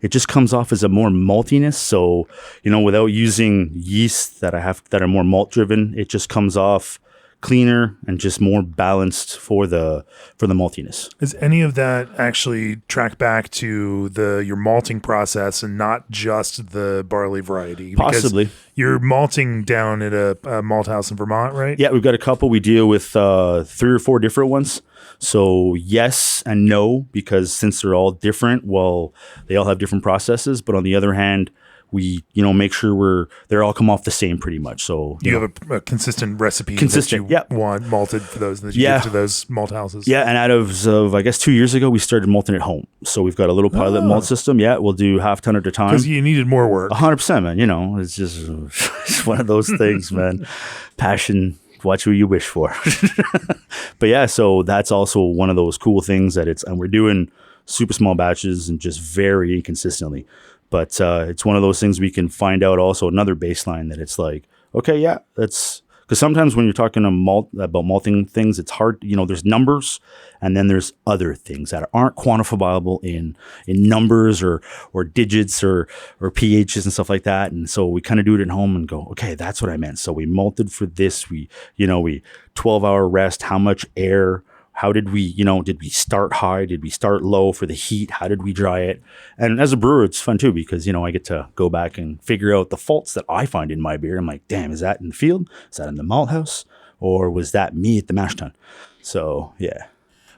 it just comes off as a more maltiness. So, without using yeasts that are more malt driven, it just comes off cleaner and just more balanced for the maltiness. Is any of that actually track back to your malting process and not just the barley variety? Possibly. Because you're malting down at a malt house in Vermont, right? Yeah, we've got a couple. We deal with 3 or 4 different ones. So yes and no, because since they're all different, well, they all have different processes. But on the other hand, we, make sure they're all come off the same pretty much. So you have a consistent recipe that you want malted for those that you give to those malt houses. Yeah, and out of I guess 2 years ago, we started malting at home. So we've got a little pilot malt system. Yeah, we'll do half ton at a time. Because you needed more work. 100%, man. It's just it's one of those things, man. Passion. Watch what you wish for. But yeah, so that's also one of those cool things and we're doing super small batches and just very inconsistently. But it's one of those things we can find out also another baseline that it's like, okay, yeah, that's because sometimes when you're talking about malting things, it's hard. There's numbers and then there's other things that aren't quantifiable in numbers or digits or pHs and stuff like that. And so we kind of do it at home and go, okay, that's what I meant. So we malted for this. We 12-hour rest. How much air? How did we, did we start high? Did we start low for the heat? How did we dry it? And as a brewer, it's fun too, because, I get to go back and figure out the faults that I find in my beer. I'm like, damn, is that in the field? Is that in the malt house? Or was that me at the mash tun? So, yeah.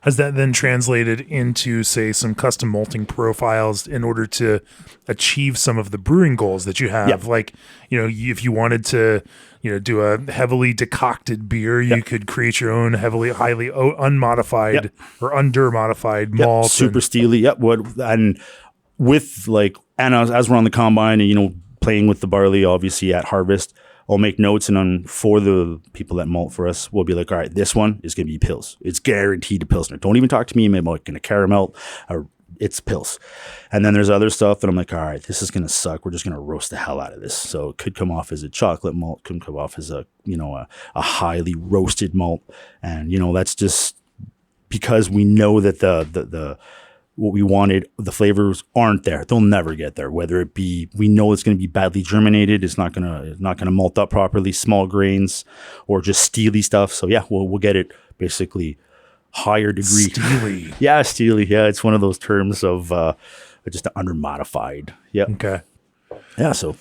Has that then translated into, say, some custom malting profiles in order to achieve some of the brewing goals that you have? Yep. Like, if you wanted to, do a heavily decocted beer, you could create your own highly unmodified or under-modified malt. Super steely. Yep. And with as we're on the combine and, playing with the barley, obviously at harvest, I'll make notes, and for the people that malt for us, we'll be like, all right, this one is going to be Pils. It's guaranteed a Pilsner. Don't even talk to me about a caramel or it's Pils. And then there's other stuff that I'm like, all right, this is going to suck. We're just going to roast the hell out of this. So it could come off as a chocolate malt, could come off as a highly roasted malt. And, that's just because we know that the what we wanted, the flavors aren't there. They'll never get there. Whether it be, we know it's going to be badly germinated. It's not going to malt up properly, small grains, or just steely stuff. So yeah, we'll get it basically higher degree. Steely. Yeah, steely. Yeah, it's one of those terms of just under modified. Yeah. Okay. Yeah. So.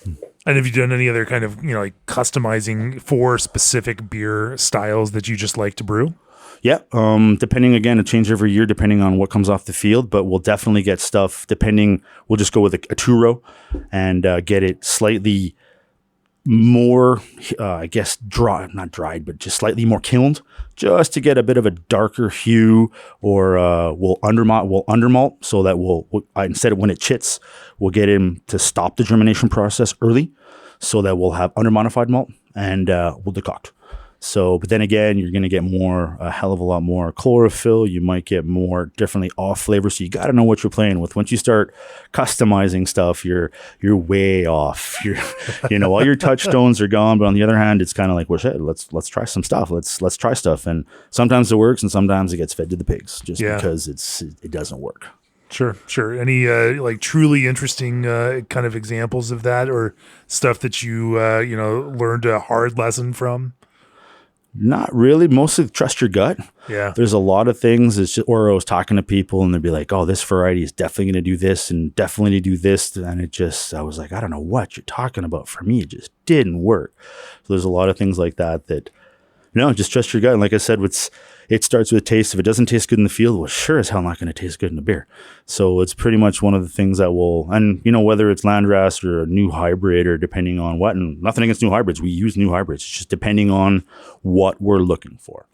And have you done any other kind of customizing for specific beer styles that you just like to brew? Yeah, depending, again, it changes every year depending on what comes off the field, but we'll definitely get stuff we'll just go with a two-row and get it slightly more, not dried, but just slightly more kilned, just to get a bit of a darker hue, or we'll undermalt so that instead of when it chits, we'll get him to stop the germination process early so that we'll have undermodified malt and we'll decoct. So, but then again, you're going to get a hell of a lot more chlorophyll. You might get more differently off flavor. So you got to know what you're playing with. Once you start customizing stuff, you're way off. All your touchstones are gone. But on the other hand, it's kind of like, well, shit, let's try some stuff. Let's try stuff. And sometimes it works, and sometimes it gets fed to the pigs because it doesn't work. Sure. Any truly interesting kind of examples of that, or stuff that you learned a hard lesson from? Not really. Mostly trust your gut. Yeah. There's a lot of things. It's just, or I was talking to people and they'd be like, oh, this variety is definitely going to do this and definitely to do this. And I was like, I don't know what you're talking about. For me, it just didn't work. So there's a lot of things like that just trust your gut. And like I said, it starts with taste. If it doesn't taste good in the field, well, sure as hell not going to taste good in a beer. So it's pretty much one of the things that whether it's Landrace or a new hybrid or depending on what, and nothing against new hybrids. We use new hybrids. It's just depending on what we're looking for.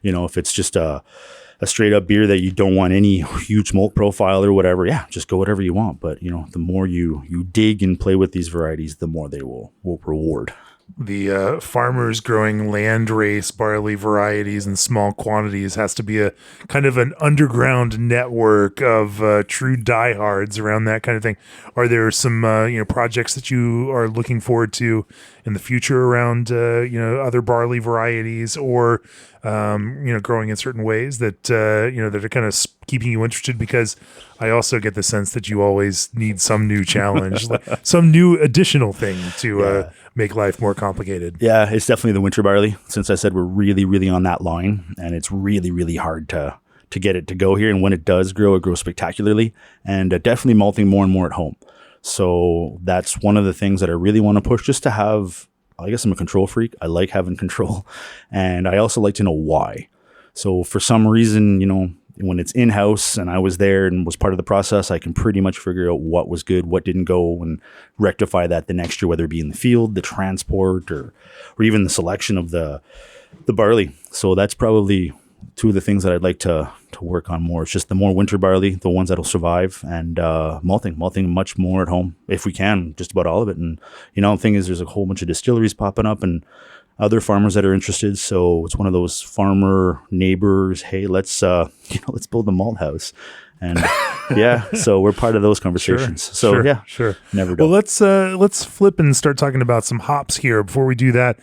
If it's just a straight up beer that you don't want any huge malt profile or whatever, yeah, just go whatever you want. But, the more you dig and play with these varieties, the more they will reward. The farmers growing landrace barley varieties in small quantities has to be a kind of an underground network of true diehards around that kind of thing. Are there some projects that you are looking forward to in the future around other barley varieties, or growing in certain ways that, that are kind of keeping you interested? Because I also get the sense that you always need some new challenge, like some new additional thing to make life more complicated. Yeah, it's definitely the winter barley. Since I said we're really, really on that line, and it's really, really hard to get it to go here. And when it does grow, it grows spectacularly, and definitely malting more and more at home. So that's one of the things that I really want to push, just to have, I guess I'm a control freak. I like having control, and I also like to know why. So for some reason, when it's in-house and I was there and was part of the process, I can pretty much figure out what was good, what didn't go, and rectify that the next year, whether it be in the field, the transport, or even the selection of the barley. So that's probably two of the things that I'd like to work on more. It's just the more winter barley, the ones that'll survive, and malting much more at home if we can, just about all of it. And the thing is, there's a whole bunch of distilleries popping up and other farmers that are interested. So it's one of those farmer neighbors. Hey, let's build a malt house. And so we're part of those conversations. Sure. Never done. Well, let's flip and start talking about some hops here. Before we do that,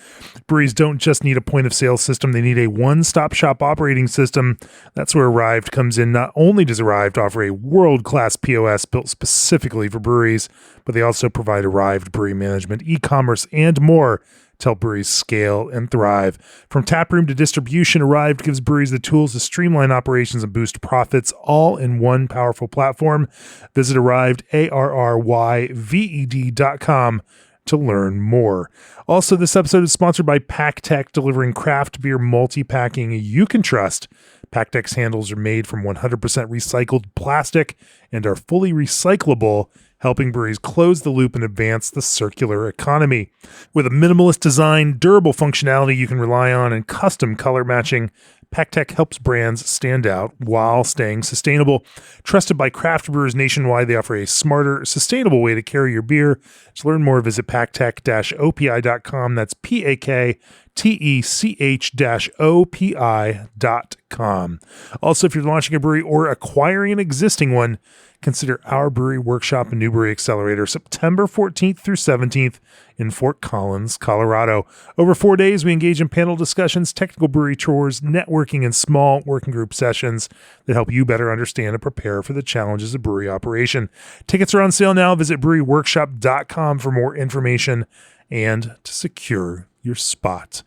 breweries don't just need a point of sale system. They need a one-stop shop operating system. That's where Arrived comes in. Not only does Arrived offer a world-class POS built specifically for breweries, but they also provide Arrived brewery management, e-commerce, and more to help breweries scale and thrive. From taproom to distribution, Arrived gives breweries the tools to streamline operations and boost profits, all in one powerful platform. Visit Arrived, ARRYVED.com to learn more. Also, this episode is sponsored by PackTech, delivering craft beer multi-packing you can trust. PackTech's handles are made from 100% recycled plastic and are fully recyclable, helping breweries close the loop and advance the circular economy. With a minimalist design, durable functionality you can rely on, and custom color matching, PackTech helps brands stand out while staying sustainable. Trusted by craft brewers nationwide, they offer a smarter, sustainable way to carry your beer. To learn more, visit packtech-opi.com. That's PAKTECH-OPI.com. Also, if you're launching a brewery or acquiring an existing one, consider our Brewery Workshop and New Brewery Accelerator, September 14th through 17th in Fort Collins, Colorado. Over 4 days, we engage in panel discussions, technical brewery tours, networking, and small working group sessions that help you better understand and prepare for the challenges of brewery operation. Tickets are on sale now. Visit breweryworkshop.com for more information and to secure your spot.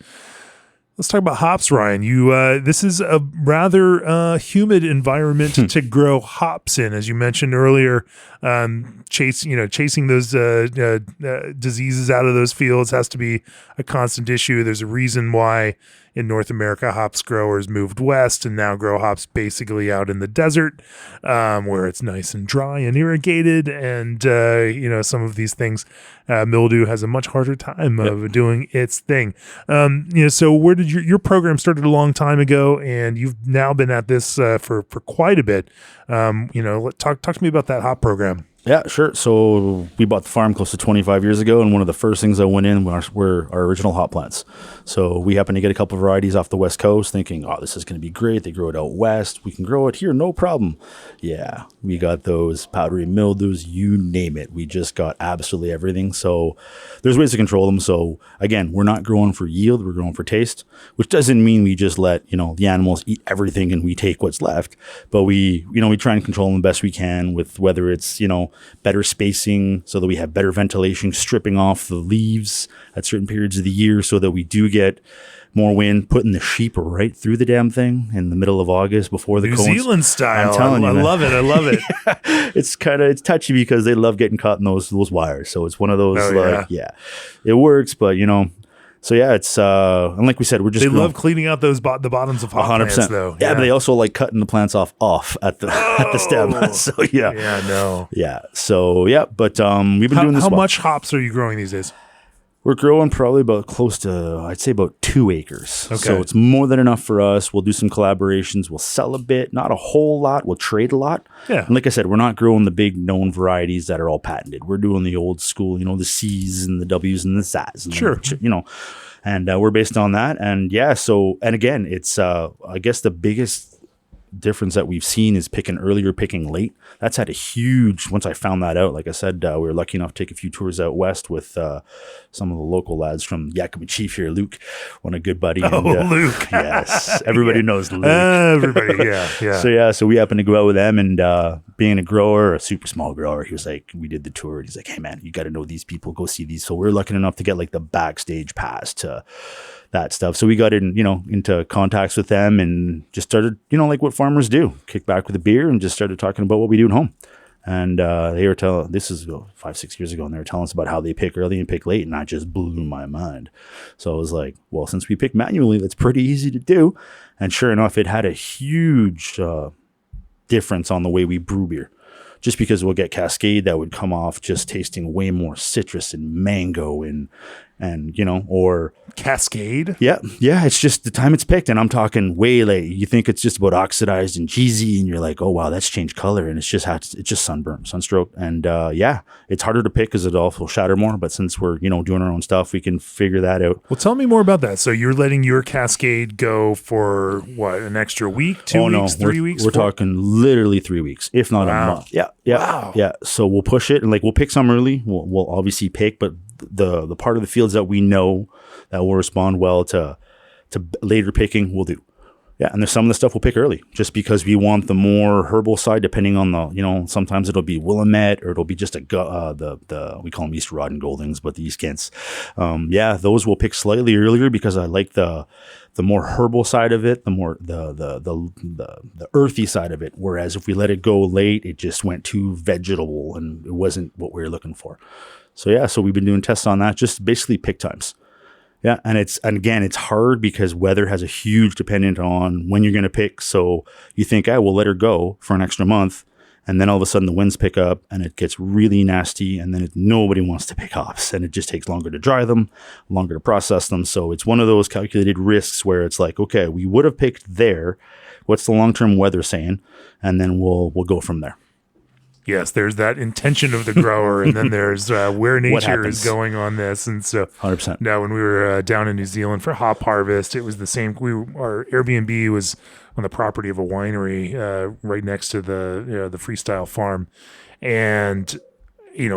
Let's talk about hops, Ryan. This is a rather humid environment to grow hops in, as you mentioned earlier. Chasing those diseases out of those fields has to be a constant issue. There's a reason why in North America hops growers moved west and now grow hops basically out in the desert, where it's nice and dry and irrigated. And some of these things, mildew has a much harder time of doing its thing. So where did your program started a long time ago, and you've now been at this for quite a bit. Talk to me about that hop program. Yeah, sure. So we bought the farm close to 25 years ago, and one of the first things I went in were our original hop plants. So we happened to get a couple of varieties off the West Coast, thinking, oh, this is going to be great. They grow it out west. We can grow it here, no problem. Yeah, we got those powdery mildews, you name it. We just got absolutely everything. So there's ways to control them. So again, we're not growing for yield, we're growing for taste, which doesn't mean we just let, the animals eat everything and we take what's left. But we try and control them the best we can with whether it's, better spacing so that we have better ventilation, stripping off the leaves at certain periods of the year so that we do get more wind, putting the sheep right through the damn thing in the middle of August before the New Zealand style. I'm telling you, I love it. I love it. It's touchy because they love getting caught in those wires. So it's one of those it works, but so yeah, it's and like we said, we're just love cleaning out those the bottoms of hop 100%. Plants, though. Yeah, but they also like cutting the plants off at the stem. So yeah, So yeah, but we've been doing this. How much hops are you growing these days? We're growing probably about close to, I'd say about 2 acres. Okay. So it's more than enough for us. We'll do some collaborations. We'll sell a bit, not a whole lot. We'll trade a lot. Yeah. And like I said, we're not growing the big known varieties that are all patented. We're doing the old school, the C's and the W's and the Z's. And sure. And we're based on that. And yeah, and again, it's, I guess the biggest difference that we've seen is picking earlier, picking late. That's had a huge, once I found that out, like I said, we were lucky enough to take a few tours out west with some of the local lads from Yakima Chief here, Luke, one a good buddy. Luke. Yes. Everybody knows Luke. Everybody, yeah. So we happened to go out with them, and being a grower, a super small grower, he was like, we did the tour, and he's like, hey man, you got to know these people, go see these. So we're lucky enough to get like the backstage pass to that stuff. So we got into contacts with them and just started, like what farmers do, kick back with a beer and just started talking about what we do at home. And they were telling, this is 5-6 years ago, and they were telling us about how they pick early and pick late, and that just blew my mind. So I was like, well, since we pick manually, that's pretty easy to do. And sure enough, it had a huge difference on the way we brew beer. Just because we'll get Cascade that would come off just tasting way more citrus and mango and or Cascade. Yeah. It's just the time it's picked, and I'm talking way late. You think it's just about oxidized and cheesy, and you're like, oh wow, that's changed color, and it's just sunburn, sunstroke, and it's harder to pick because it also will shatter more. But since we're doing our own stuff, we can figure that out. Well, tell me more about that. So you're letting your Cascade go for what, an extra week, 2 weeks, 3 weeks? We're talking literally 3 weeks, if not a month. Yeah. Wow. Yeah. So we'll push it, and we'll pick some early. We'll obviously pick, but the part of the fields that we know that will respond well to later picking, we'll do. Yeah, and there's some of the stuff we'll pick early just because we want the more herbal side, depending on the, sometimes it'll be Willamette or it'll be just we call them East Rod and Goldings, but the East Kents. Those we'll pick slightly earlier because I like the more herbal side of it, the more the earthy side of it. Whereas if we let it go late, it just went too vegetable and it wasn't what we were looking for. So we've been doing tests on that, just basically pick times. Yeah, and again, it's hard because weather has a huge dependent on when you're going to pick. So you think, we'll let her go for an extra month, and then all of a sudden the winds pick up and it gets really nasty, and then nobody wants to pick hops, and it just takes longer to dry them, longer to process them. So it's one of those calculated risks where it's like, okay, we would have picked there. What's the long-term weather saying? And then we'll go from there. Yes, there's that intention of the grower, and then there's where nature is going on this. And so 100%. Now, when we were down in New Zealand for hop harvest, it was the same. Our Airbnb was on the property of a winery right next to the freestyle farm. And,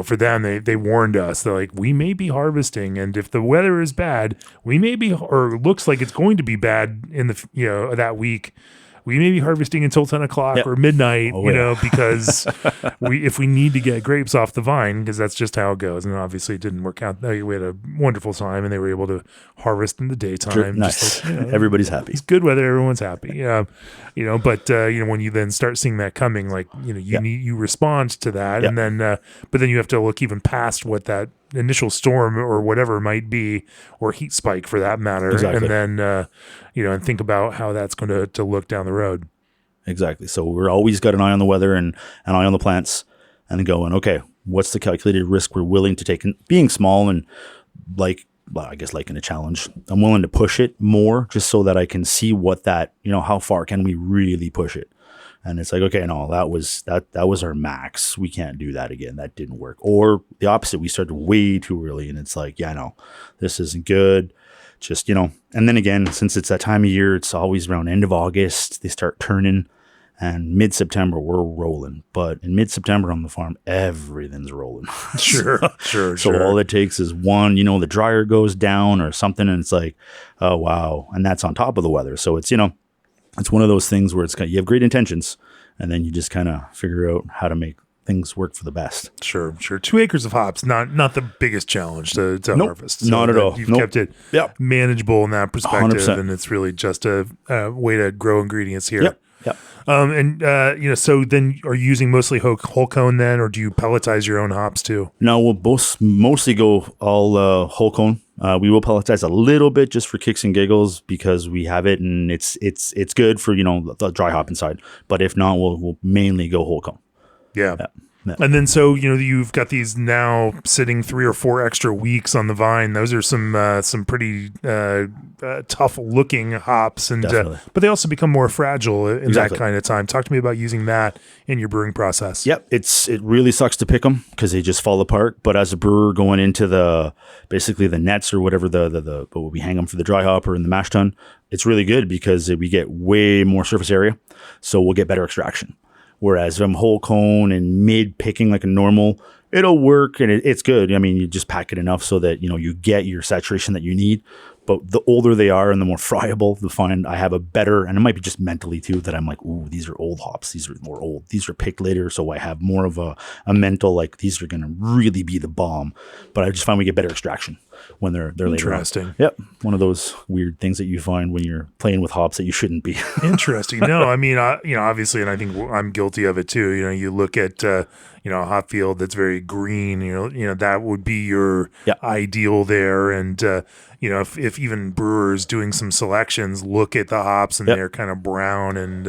for them, they warned us. They're like, we may be harvesting, and if the weather is bad, we may be, or looks like it's going to be bad in the, that week, we may be harvesting until 10 o'clock or midnight, because if we need to get grapes off the vine, because that's just how it goes. And obviously it didn't work out. We had a wonderful time, and they were able to harvest in the daytime. Sure. Nice. Everybody's happy. It's good weather. Everyone's happy. But when you then start seeing that coming, you respond to that. And then, but then you have to look even past what that initial storm or whatever might be, or heat spike for that matter. Exactly. And then, and think about how that's going to look down the road. Exactly. So we're always got an eye on the weather and an eye on the plants, and then going, okay, what's the calculated risk we're willing to take? And being small and I guess liking a challenge, I'm willing to push it more just so that I can see what that, how far can we really push it? And it's like, okay, no, that was our max. We can't do that again. That didn't work. Or the opposite, we started way too early, and it's like, no, this isn't good. Just, and then again, since it's that time of year, it's always around end of August, they start turning, and mid-September, we're rolling. But in mid-September on the farm, everything's rolling. Sure. So all it takes is one, the dryer goes down or something, and it's like, oh, wow. And that's on top of the weather. So it's, it's one of those things where you have great intentions, and then you just kind of figure out how to make things work for the best. Sure. 2 acres of hops, not the biggest challenge to harvest. So not at all. You've kept it manageable in that perspective, 100%. And it's really just a way to grow ingredients here. Yep. So then are you using mostly whole cone then, or do you pelletize your own hops too? No, we'll mostly go all whole cone. We will pelletize a little bit just for kicks and giggles because we have it, and it's good for the dry hop inside. But if not, we'll mainly go whole cone. Yeah. Yeah. And then, so, you've got these now sitting 3 or 4 extra weeks on the vine. Those are some pretty tough looking hops, and but they also become more fragile in that kind of time. Talk to me about using that in your brewing process. Yep, it really sucks to pick them because they just fall apart. But as a brewer going into basically the nets or whatever but we hang them for the dry hopper and the mash tun, it's really good because we get way more surface area, so we'll get better extraction. Whereas if I'm whole cone and mid picking like a normal, it'll work and it's good. I mean, you just pack it enough so that, you get your saturation that you need. But the older they are and the more friable, the find I have a better, and it might be just mentally too, that I'm like, ooh, these are old hops. These are more old. These are picked later. So I have more of a mental, like these are going to really be the bomb. But I just find we get better extraction when they're later on. Interesting. Yep. One of those weird things that you find when you're playing with hops that you shouldn't be. Interesting. No, I mean, obviously, and I think I'm guilty of it too. You look at, a hop field that's very green, that would be your ideal there. And, if even brewers doing some selections look at the hops and they're kind of brown and,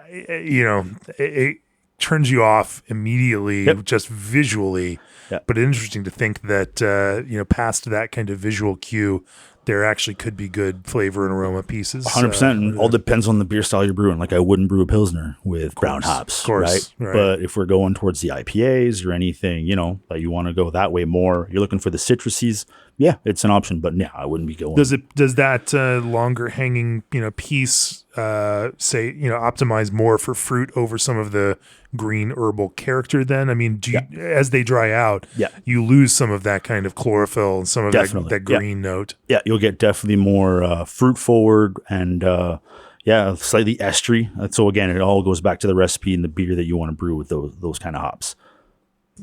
it turns you off immediately just visually. Yep. But interesting to think that, past that kind of visual cue, there actually could be good flavor and aroma pieces. 100%. All depends on the beer style you're brewing. Like I wouldn't brew a Pilsner with brown hops, right? But if we're going towards the IPAs or anything, that you want to go that way more, you're looking for the citruses, yeah, it's an option. But yeah, I wouldn't be going. Does that longer hanging, piece, optimize more for fruit over some of the green herbal character then? I mean, as they dry out, you lose some of that kind of chlorophyll and some of that green note. Yeah, you'll get definitely more fruit forward and slightly estery. So again, it all goes back to the recipe and the beer that you want to brew with those kind of hops.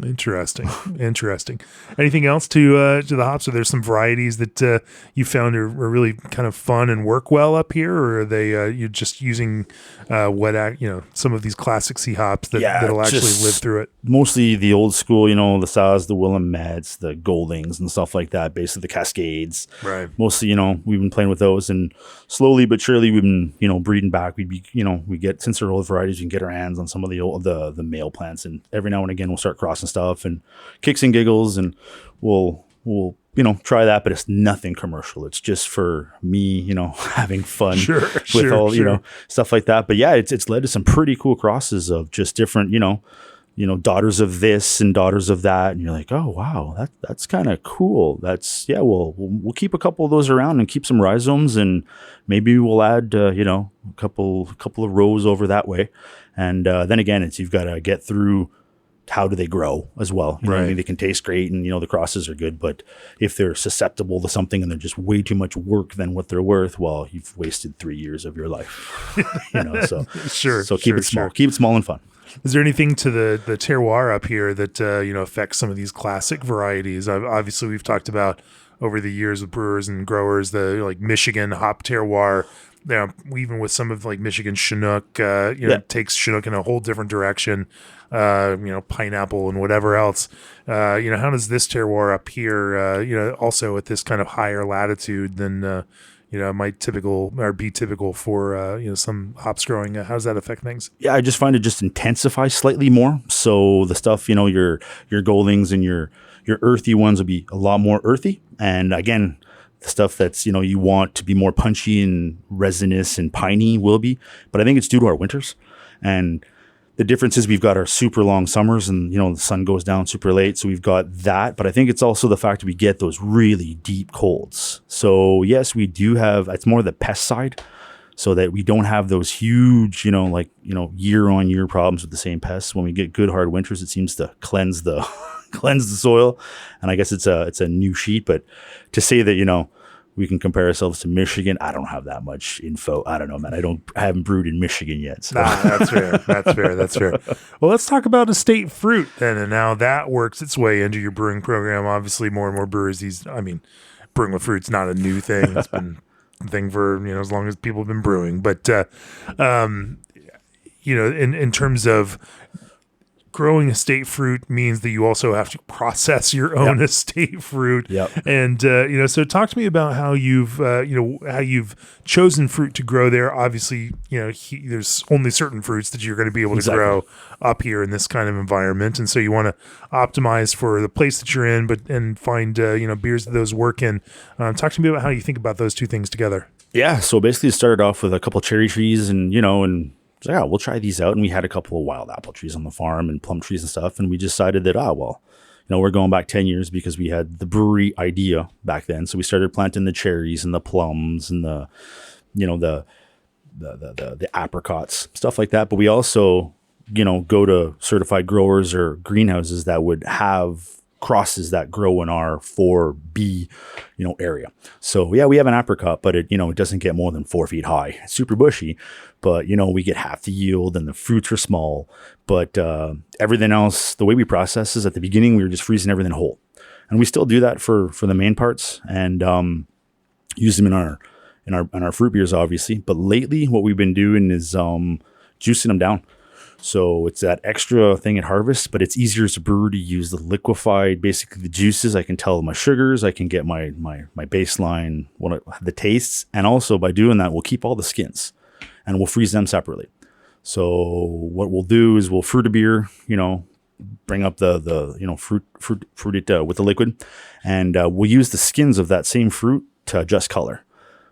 Interesting. Anything else to the hops? Are there some varieties that you found are really kind of fun and work well up here, or are they you're just using some of these classic C hops that'll actually live through it? Mostly the old school, the Saaz, the Willamettes, the Goldings, and stuff like that. Basically, the Cascades. Right. Mostly, we've been playing with those, and slowly but surely we've been, breeding back. We get, since they're old varieties, we can get our hands on some of the male plants, and every now and again we'll start crossing stuff and kicks and giggles, and we'll try that, but it's nothing commercial. It's just for me, having fun with stuff like that. But yeah, it's led to some pretty cool crosses of just different, daughters of this and daughters of that, and you're like, oh wow, that's kind of cool. We'll keep a couple of those around and keep some rhizomes, and maybe we'll add a couple of rows over that way. And then again, you've got to get through how do they grow as well. I mean, they can taste great and, the crosses are good, but if they're susceptible to something and they're just way too much work than what they're worth, well, you've wasted 3 years of your life, so keep it small, keep it small and fun. Is there anything to the terroir up here that, affects some of these classic varieties? Obviously we've talked about over the years with brewers and growers, the Michigan hop terroir. Even with some of Michigan Chinook, takes Chinook in a whole different direction. Pineapple and whatever else. How does this terroir up here, also at this kind of higher latitude than might be typical for some hops growing? How does that affect things? Yeah, I just find it just intensifies slightly more. So the stuff, your Goldings and your earthy ones will be a lot more earthy, and again, the stuff that's, you want to be more punchy and resinous and piney will be. But I think it's due to our winters. And the difference is we've got our super long summers and, the sun goes down super late. So we've got that. But I think it's also the fact that we get those really deep colds. So yes, we do have, it's more the pest side. So that we don't have those huge, year on year problems with the same pests. When we get good hard winters, it seems to cleanse the soil. And I guess it's a new sheet, but to say that, we can compare ourselves to Michigan, I don't have that much info. I don't know, man. I haven't brewed in Michigan yet. So. That's fair. Well, let's talk about estate fruit then, and how that works its way into your brewing program. Obviously, more and more brewers, brewing with fruit's not a new thing. It's been a thing for, as long as people have been brewing. But, in terms of growing estate fruit means that you also have to process your own estate fruit. Yep. And, so talk to me about how you've chosen fruit to grow there. Obviously, there's only certain fruits that you're going to be able to grow up here in this kind of environment. And so you want to optimize for the place that you're in, and find, beers that those work in. Talk to me about how you think about those two things together. Yeah. So basically it started off with a couple of cherry trees and we'll try these out. And we had a couple of wild apple trees on the farm and plum trees and stuff. And we decided that, we're going back 10 years because we had the brewery idea back then. So we started planting the cherries and the plums and the apricots, stuff like that. But we also, go to certified growers or greenhouses that would have crosses that grow in our 4B, area. So we have an apricot, but it doesn't get more than 4 feet high. It's super bushy, but we get half the yield and the fruits are small. But everything else, the way we process is at the beginning, we were just freezing everything whole. And we still do that for the main parts and use them in our fruit beers, obviously. But lately what we've been doing is juicing them down. So it's that extra thing at harvest, but it's easier as a brewer to use the liquefied, basically the juices. I can tell my sugars, I can get my baseline, the tastes. And also by doing that, we'll keep all the skins and we'll freeze them separately. So what we'll do is we'll fruit a beer, bring up the fruit it with the liquid, and we'll use the skins of that same fruit to adjust color.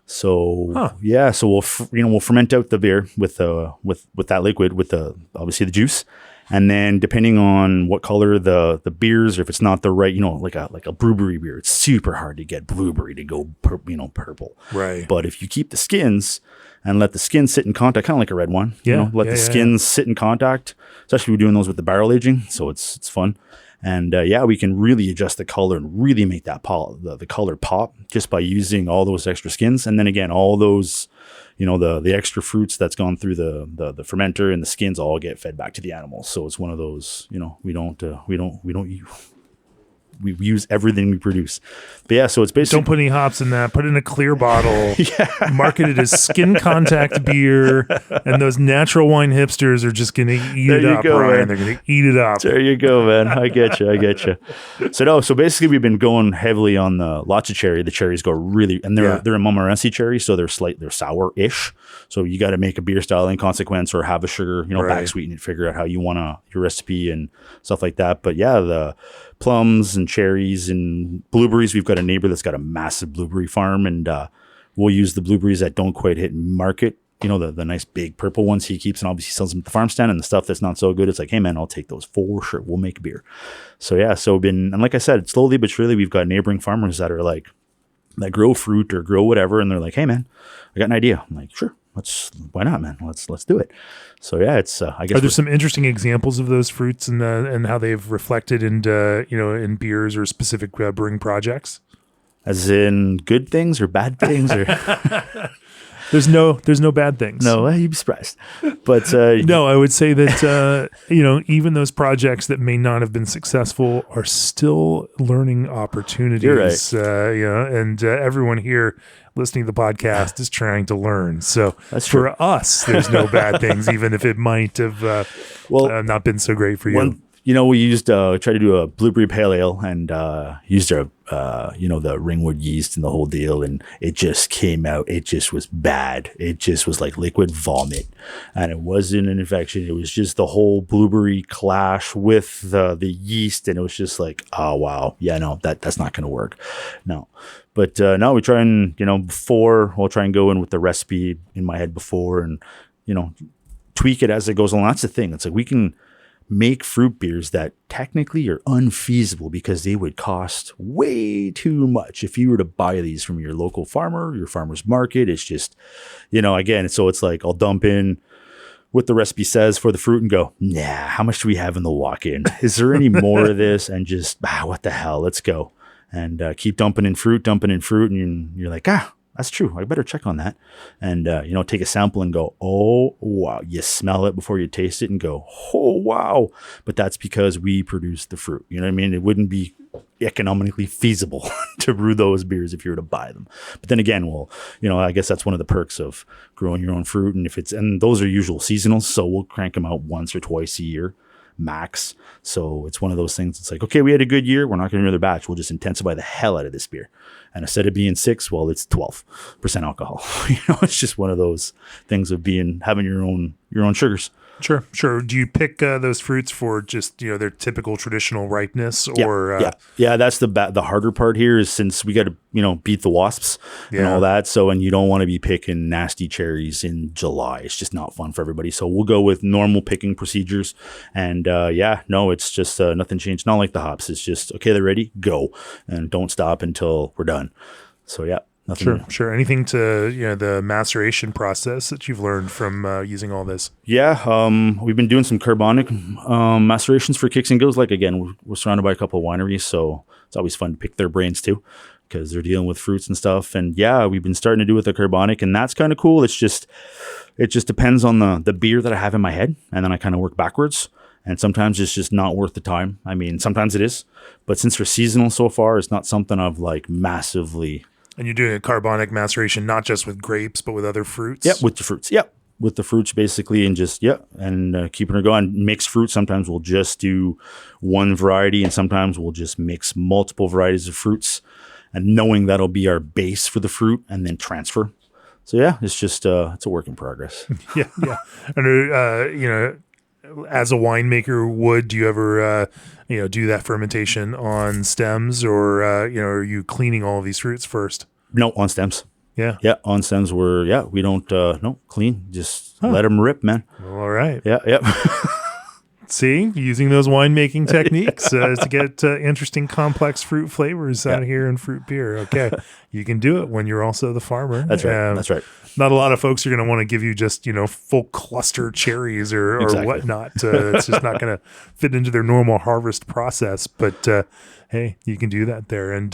So so we'll ferment out the beer with that liquid with obviously the juice, and then depending on what color the beers, or if it's not the right, like a blueberry beer, it's super hard to get blueberry to go purple. Right. But if you keep the skins and let the skins sit in contact, kind of like a red wine, let the skins sit in contact. Especially we're doing those with the barrel aging, so it's fun. And we can really adjust the color and really make that the color pop just by using all those extra skins. And then again, all those, the extra fruits that's gone through the fermenter and the skins all get fed back to the animals. So it's one of those, we use everything we produce. But so it's basically, don't put any hops in that. Put it in a clear bottle. Market it as skin contact beer, and those natural wine hipsters are just going to eat it up, Ryan. They're going to eat it up. There you go, man. I get you. So basically we've been going heavily on the lots of cherry. The cherries go really, and they're a Montmorency cherry, so they're sour-ish. So you got to make a beer style in consequence, or have a sugar, back sweeten it, figure out how you want your recipe and stuff like that. But the plums and cherries and blueberries. We've got a neighbor that's got a massive blueberry farm, and we'll use the blueberries that don't quite hit market. The nice big purple ones he keeps and obviously sells them at the farm stand, and the stuff that's not so good, it's like, hey man, I'll take those for sure. We'll make beer. So and like I said, slowly but surely, we've got neighboring farmers that are like, that grow fruit or grow whatever, and they're like, hey man, I got an idea. I'm like, sure. Why not, man? Let's do it. So it's I guess. Are there some interesting examples of those fruits and how they've reflected in beers or specific brewing projects? As in good things or bad things, or there's no bad things. No, you'd be surprised. But no, I would say that even those projects that may not have been successful are still learning opportunities. You're right. And everyone here listening to the podcast is trying to learn. So that's true. For us, there's no bad things, even if it might have not been so great for you. We used tried to do a blueberry pale ale, and used our the ringwood yeast and the whole deal, and it just came out. It just was bad. It just was like liquid vomit, and it wasn't an infection. It was just the whole blueberry clash with the yeast, and it was just like, oh wow, that's not going to work. No. But no, we try and we'll try and go in with the recipe in my head before, and tweak it as it goes along. That's the thing. It's like we can make fruit beers that technically are unfeasible because they would cost way too much if you were to buy these from your local farmer, your farmer's market. It's just, again, so it's like I'll dump in what the recipe says for the fruit and go, nah, how much do we have in the walk-in? Is there any more of this? And just, what the hell, let's go. And keep dumping in fruit, and you're like, that's true. I better check on that. And, take a sample and go, oh, wow. You smell it before you taste it and go, oh, wow. But that's because we produce the fruit. You know what I mean? It wouldn't be economically feasible to brew those beers if you were to buy them. But then again, I guess that's one of the perks of growing your own fruit. And and those are usual seasonals. So we'll crank them out once or twice a year. max. So it's one of those things. It's like, okay, we had a good year. We're not going to do another batch. We'll just intensify the hell out of this beer. And instead of being 6, well, it's 12% alcohol. It's just one of those things of having your own sugars. Sure. Do you pick those fruits for just, their typical traditional ripeness or? Yeah. That's the harder part here is since we got to, beat the wasps and all that. So, and you don't want to be picking nasty cherries in July. It's just not fun for everybody. So we'll go with normal picking procedures. And it's just nothing changed. Not like the hops. It's just, okay, they're ready, go. And don't stop until we're done. So yeah. Nothing. Sure. Anything to the maceration process that you've learned from using all this? Yeah, we've been doing some carbonic macerations for kicks and giggles. Like again, we're surrounded by a couple of wineries, so it's always fun to pick their brains too, because they're dealing with fruits and stuff. And yeah, we've been starting to do with the carbonic, and that's kind of cool. It just depends on the beer that I have in my head, and then I kind of work backwards. And sometimes it's just not worth the time. I mean, sometimes it is, but since they're seasonal so far, it's not something I've like massively. And you're doing a carbonic maceration, not just with grapes, but with other fruits? Yeah, with the fruits. Yeah, with the fruits basically, and just, keeping her going. Mixed fruit, sometimes we'll just do one variety, and sometimes we'll just mix multiple varieties of fruits, and knowing that'll be our base for the fruit, and then transfer. So yeah, it's just, it's a work in progress. Yeah. And, as a winemaker do you ever, do that fermentation on stems or, are you cleaning all of these fruits first? No, on stems. Yeah. Yeah. On stems we don't, clean. Just let them rip, man. All right. Yeah. See, using those winemaking techniques to get interesting, complex fruit flavors out here in fruit beer. Okay. You can do it when you're also the farmer. That's right. That's right. Not a lot of folks are going to want to give you just, full cluster cherries or whatnot. It's just not going to fit into their normal harvest process. But, hey, you can do that there. And,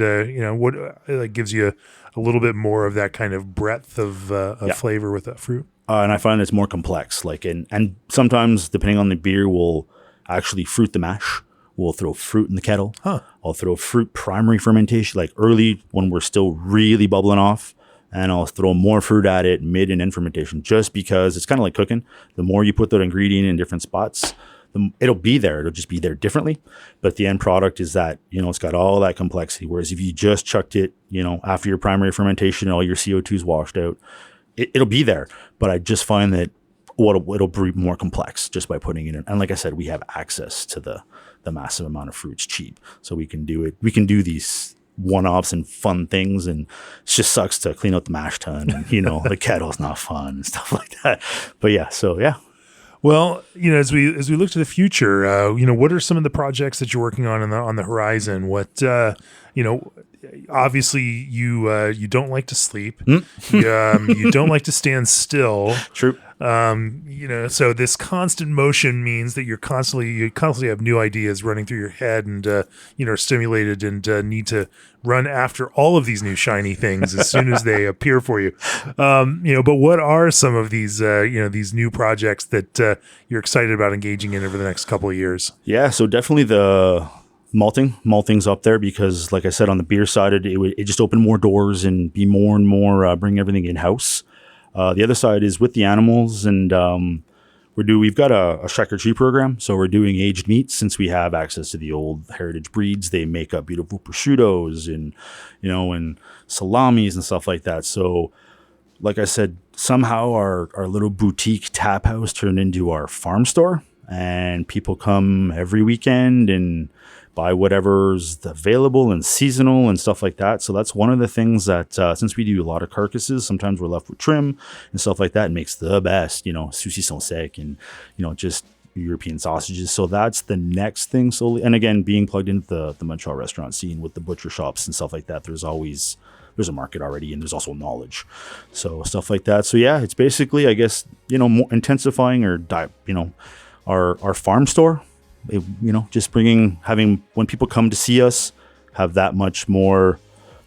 what gives you a little bit more of that kind of breadth of flavor with that fruit. And I find it's more complex. And sometimes, depending on the beer, we'll actually fruit the mash. We'll throw fruit in the kettle. I'll throw fruit primary fermentation, like early when we're still really bubbling off. And I'll throw more fruit at it mid and end fermentation, just because it's kind of like cooking. The more you put that ingredient in different spots, it'll be there. It'll just be there differently. But the end product is that, it's got all that complexity. Whereas if you just chucked it, after your primary fermentation, all your CO2 is washed out, it'll be there. But I just find that it'll be more complex just by putting it in. And like I said, we have access to the massive amount of fruits cheap. So we can do it. We can do these one-offs and fun things, and it just sucks to clean out the mash tun and the kettle's not fun and stuff like that. But yeah. Well, as we look to the future, what are some of the projects that you're working on the horizon? What obviously you don't like to sleep. You don't like to stand still. True. So this constant motion means that you constantly have new ideas running through your head and, are stimulated and need to run after all of these new shiny things as soon as they appear for you. But what are some of these, these new projects that you're excited about engaging in over the next couple of years? Yeah, so definitely the malting's up there because, like I said, on the beer side, it just opened more doors and be more and more bring everything in-house. The other side is with the animals, and we've got a charcuterie program, so we're doing aged meats since we have access to the old heritage breeds. They make up beautiful prosciuttos and and salamis and stuff like that. So, like I said, somehow our little boutique tap house turned into our farm store, and people come every weekend and buy whatever's available and seasonal and stuff like that. So that's one of the things that since we do a lot of carcasses, sometimes we're left with trim and stuff like that. It makes the best, saucisson sec and just European sausages. So that's the next thing. So, and again, being plugged into the Montreal restaurant scene with the butcher shops and stuff like that, there's a market already, and there's also knowledge. So stuff like that. So yeah, it's basically, I guess, more intensifying our farm store. Just having when people come to see us, have that much more,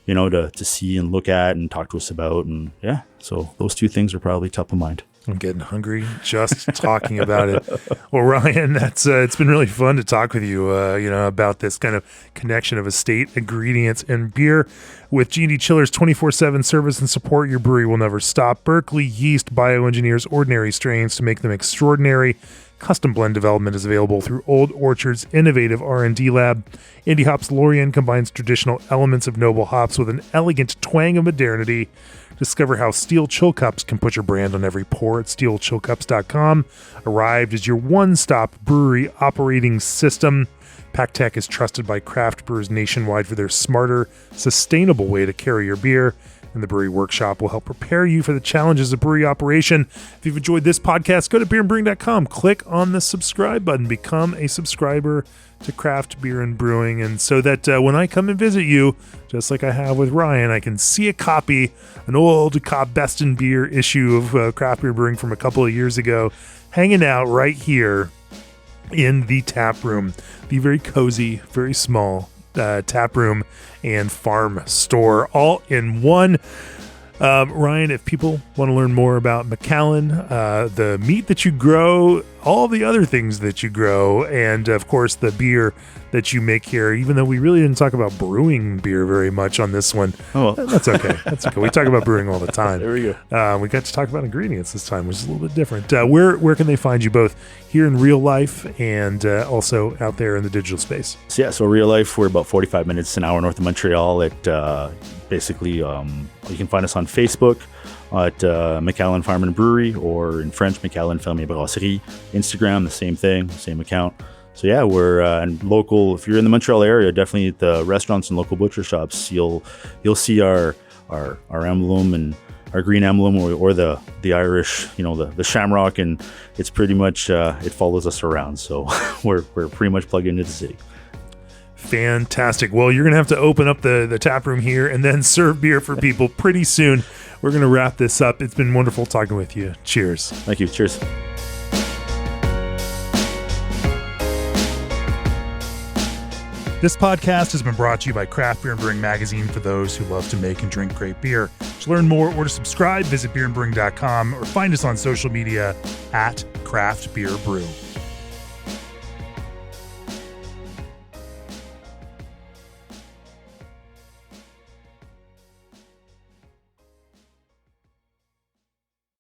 to see and look at and talk to us about. And yeah, so those two things are probably top of mind. I'm getting hungry just talking about it. Well, Ryan, it's been really fun to talk with you, about this kind of connection of estate ingredients and beer. With G&D Chillers 24/7 service and support, your brewery will never stop. Berkeley Yeast bioengineers ordinary strains to make them extraordinary. Custom blend development is available through Old Orchard's innovative R&D lab. Indie Hops Lorien combines traditional elements of noble hops with an elegant twang of modernity. Discover how steel chill cups can put your brand on every pour at steelchillcups.com. Arrived is your one-stop brewery operating system. PackTech is trusted by craft brewers nationwide for their smarter, sustainable way to carry your beer. And the Brewery Workshop will help prepare you for the challenges of brewery operation. If you've enjoyed this podcast, go to beerandbrewing.com, click on the subscribe button, become a subscriber to Craft Beer and Brewing. And so that when I come and visit you, just like I have with Ryan, I can see a copy, an old Cobb Best in Beer issue of Craft Beer and Brewing from a couple of years ago, hanging out right here in the tap room, the very cozy, very small tap room and farm store all in one. Ryan, if people want to learn more about Macallen, the meat that you grow, all the other things that you grow, and of course the beer that you make here, even though we really didn't talk about brewing beer very much on this one. Oh, well. That's okay. That's okay. We talk about brewing all the time. There we go. We got to talk about ingredients this time, which is a little bit different. Where can they find you both here in real life and also out there in the digital space? So real life, we're about 45 minutes, an hour north of Montreal at basically, you can find us on Facebook at Macallen Farm and Brewery, or in French, Macallen Ferme et Brasserie. Instagram, the same thing, same account. So yeah, we're and local. If you're in the Montreal area, definitely at the restaurants and local butcher shops, you'll see our emblem and our green emblem, or the Irish, the shamrock, and it's pretty much it follows us around. So we're pretty much plugged into the city. Fantastic. Well, you're going to have to open up the tap room here and then serve beer for people pretty soon. We're going to wrap this up. It's been wonderful talking with you. Cheers. Thank you. Cheers. This podcast has been brought to you by Craft Beer and Brewing Magazine, for those who love to make and drink great beer. To learn more or to subscribe, visit beerandbrewing.com or find us on social media at Craft Beer Brew.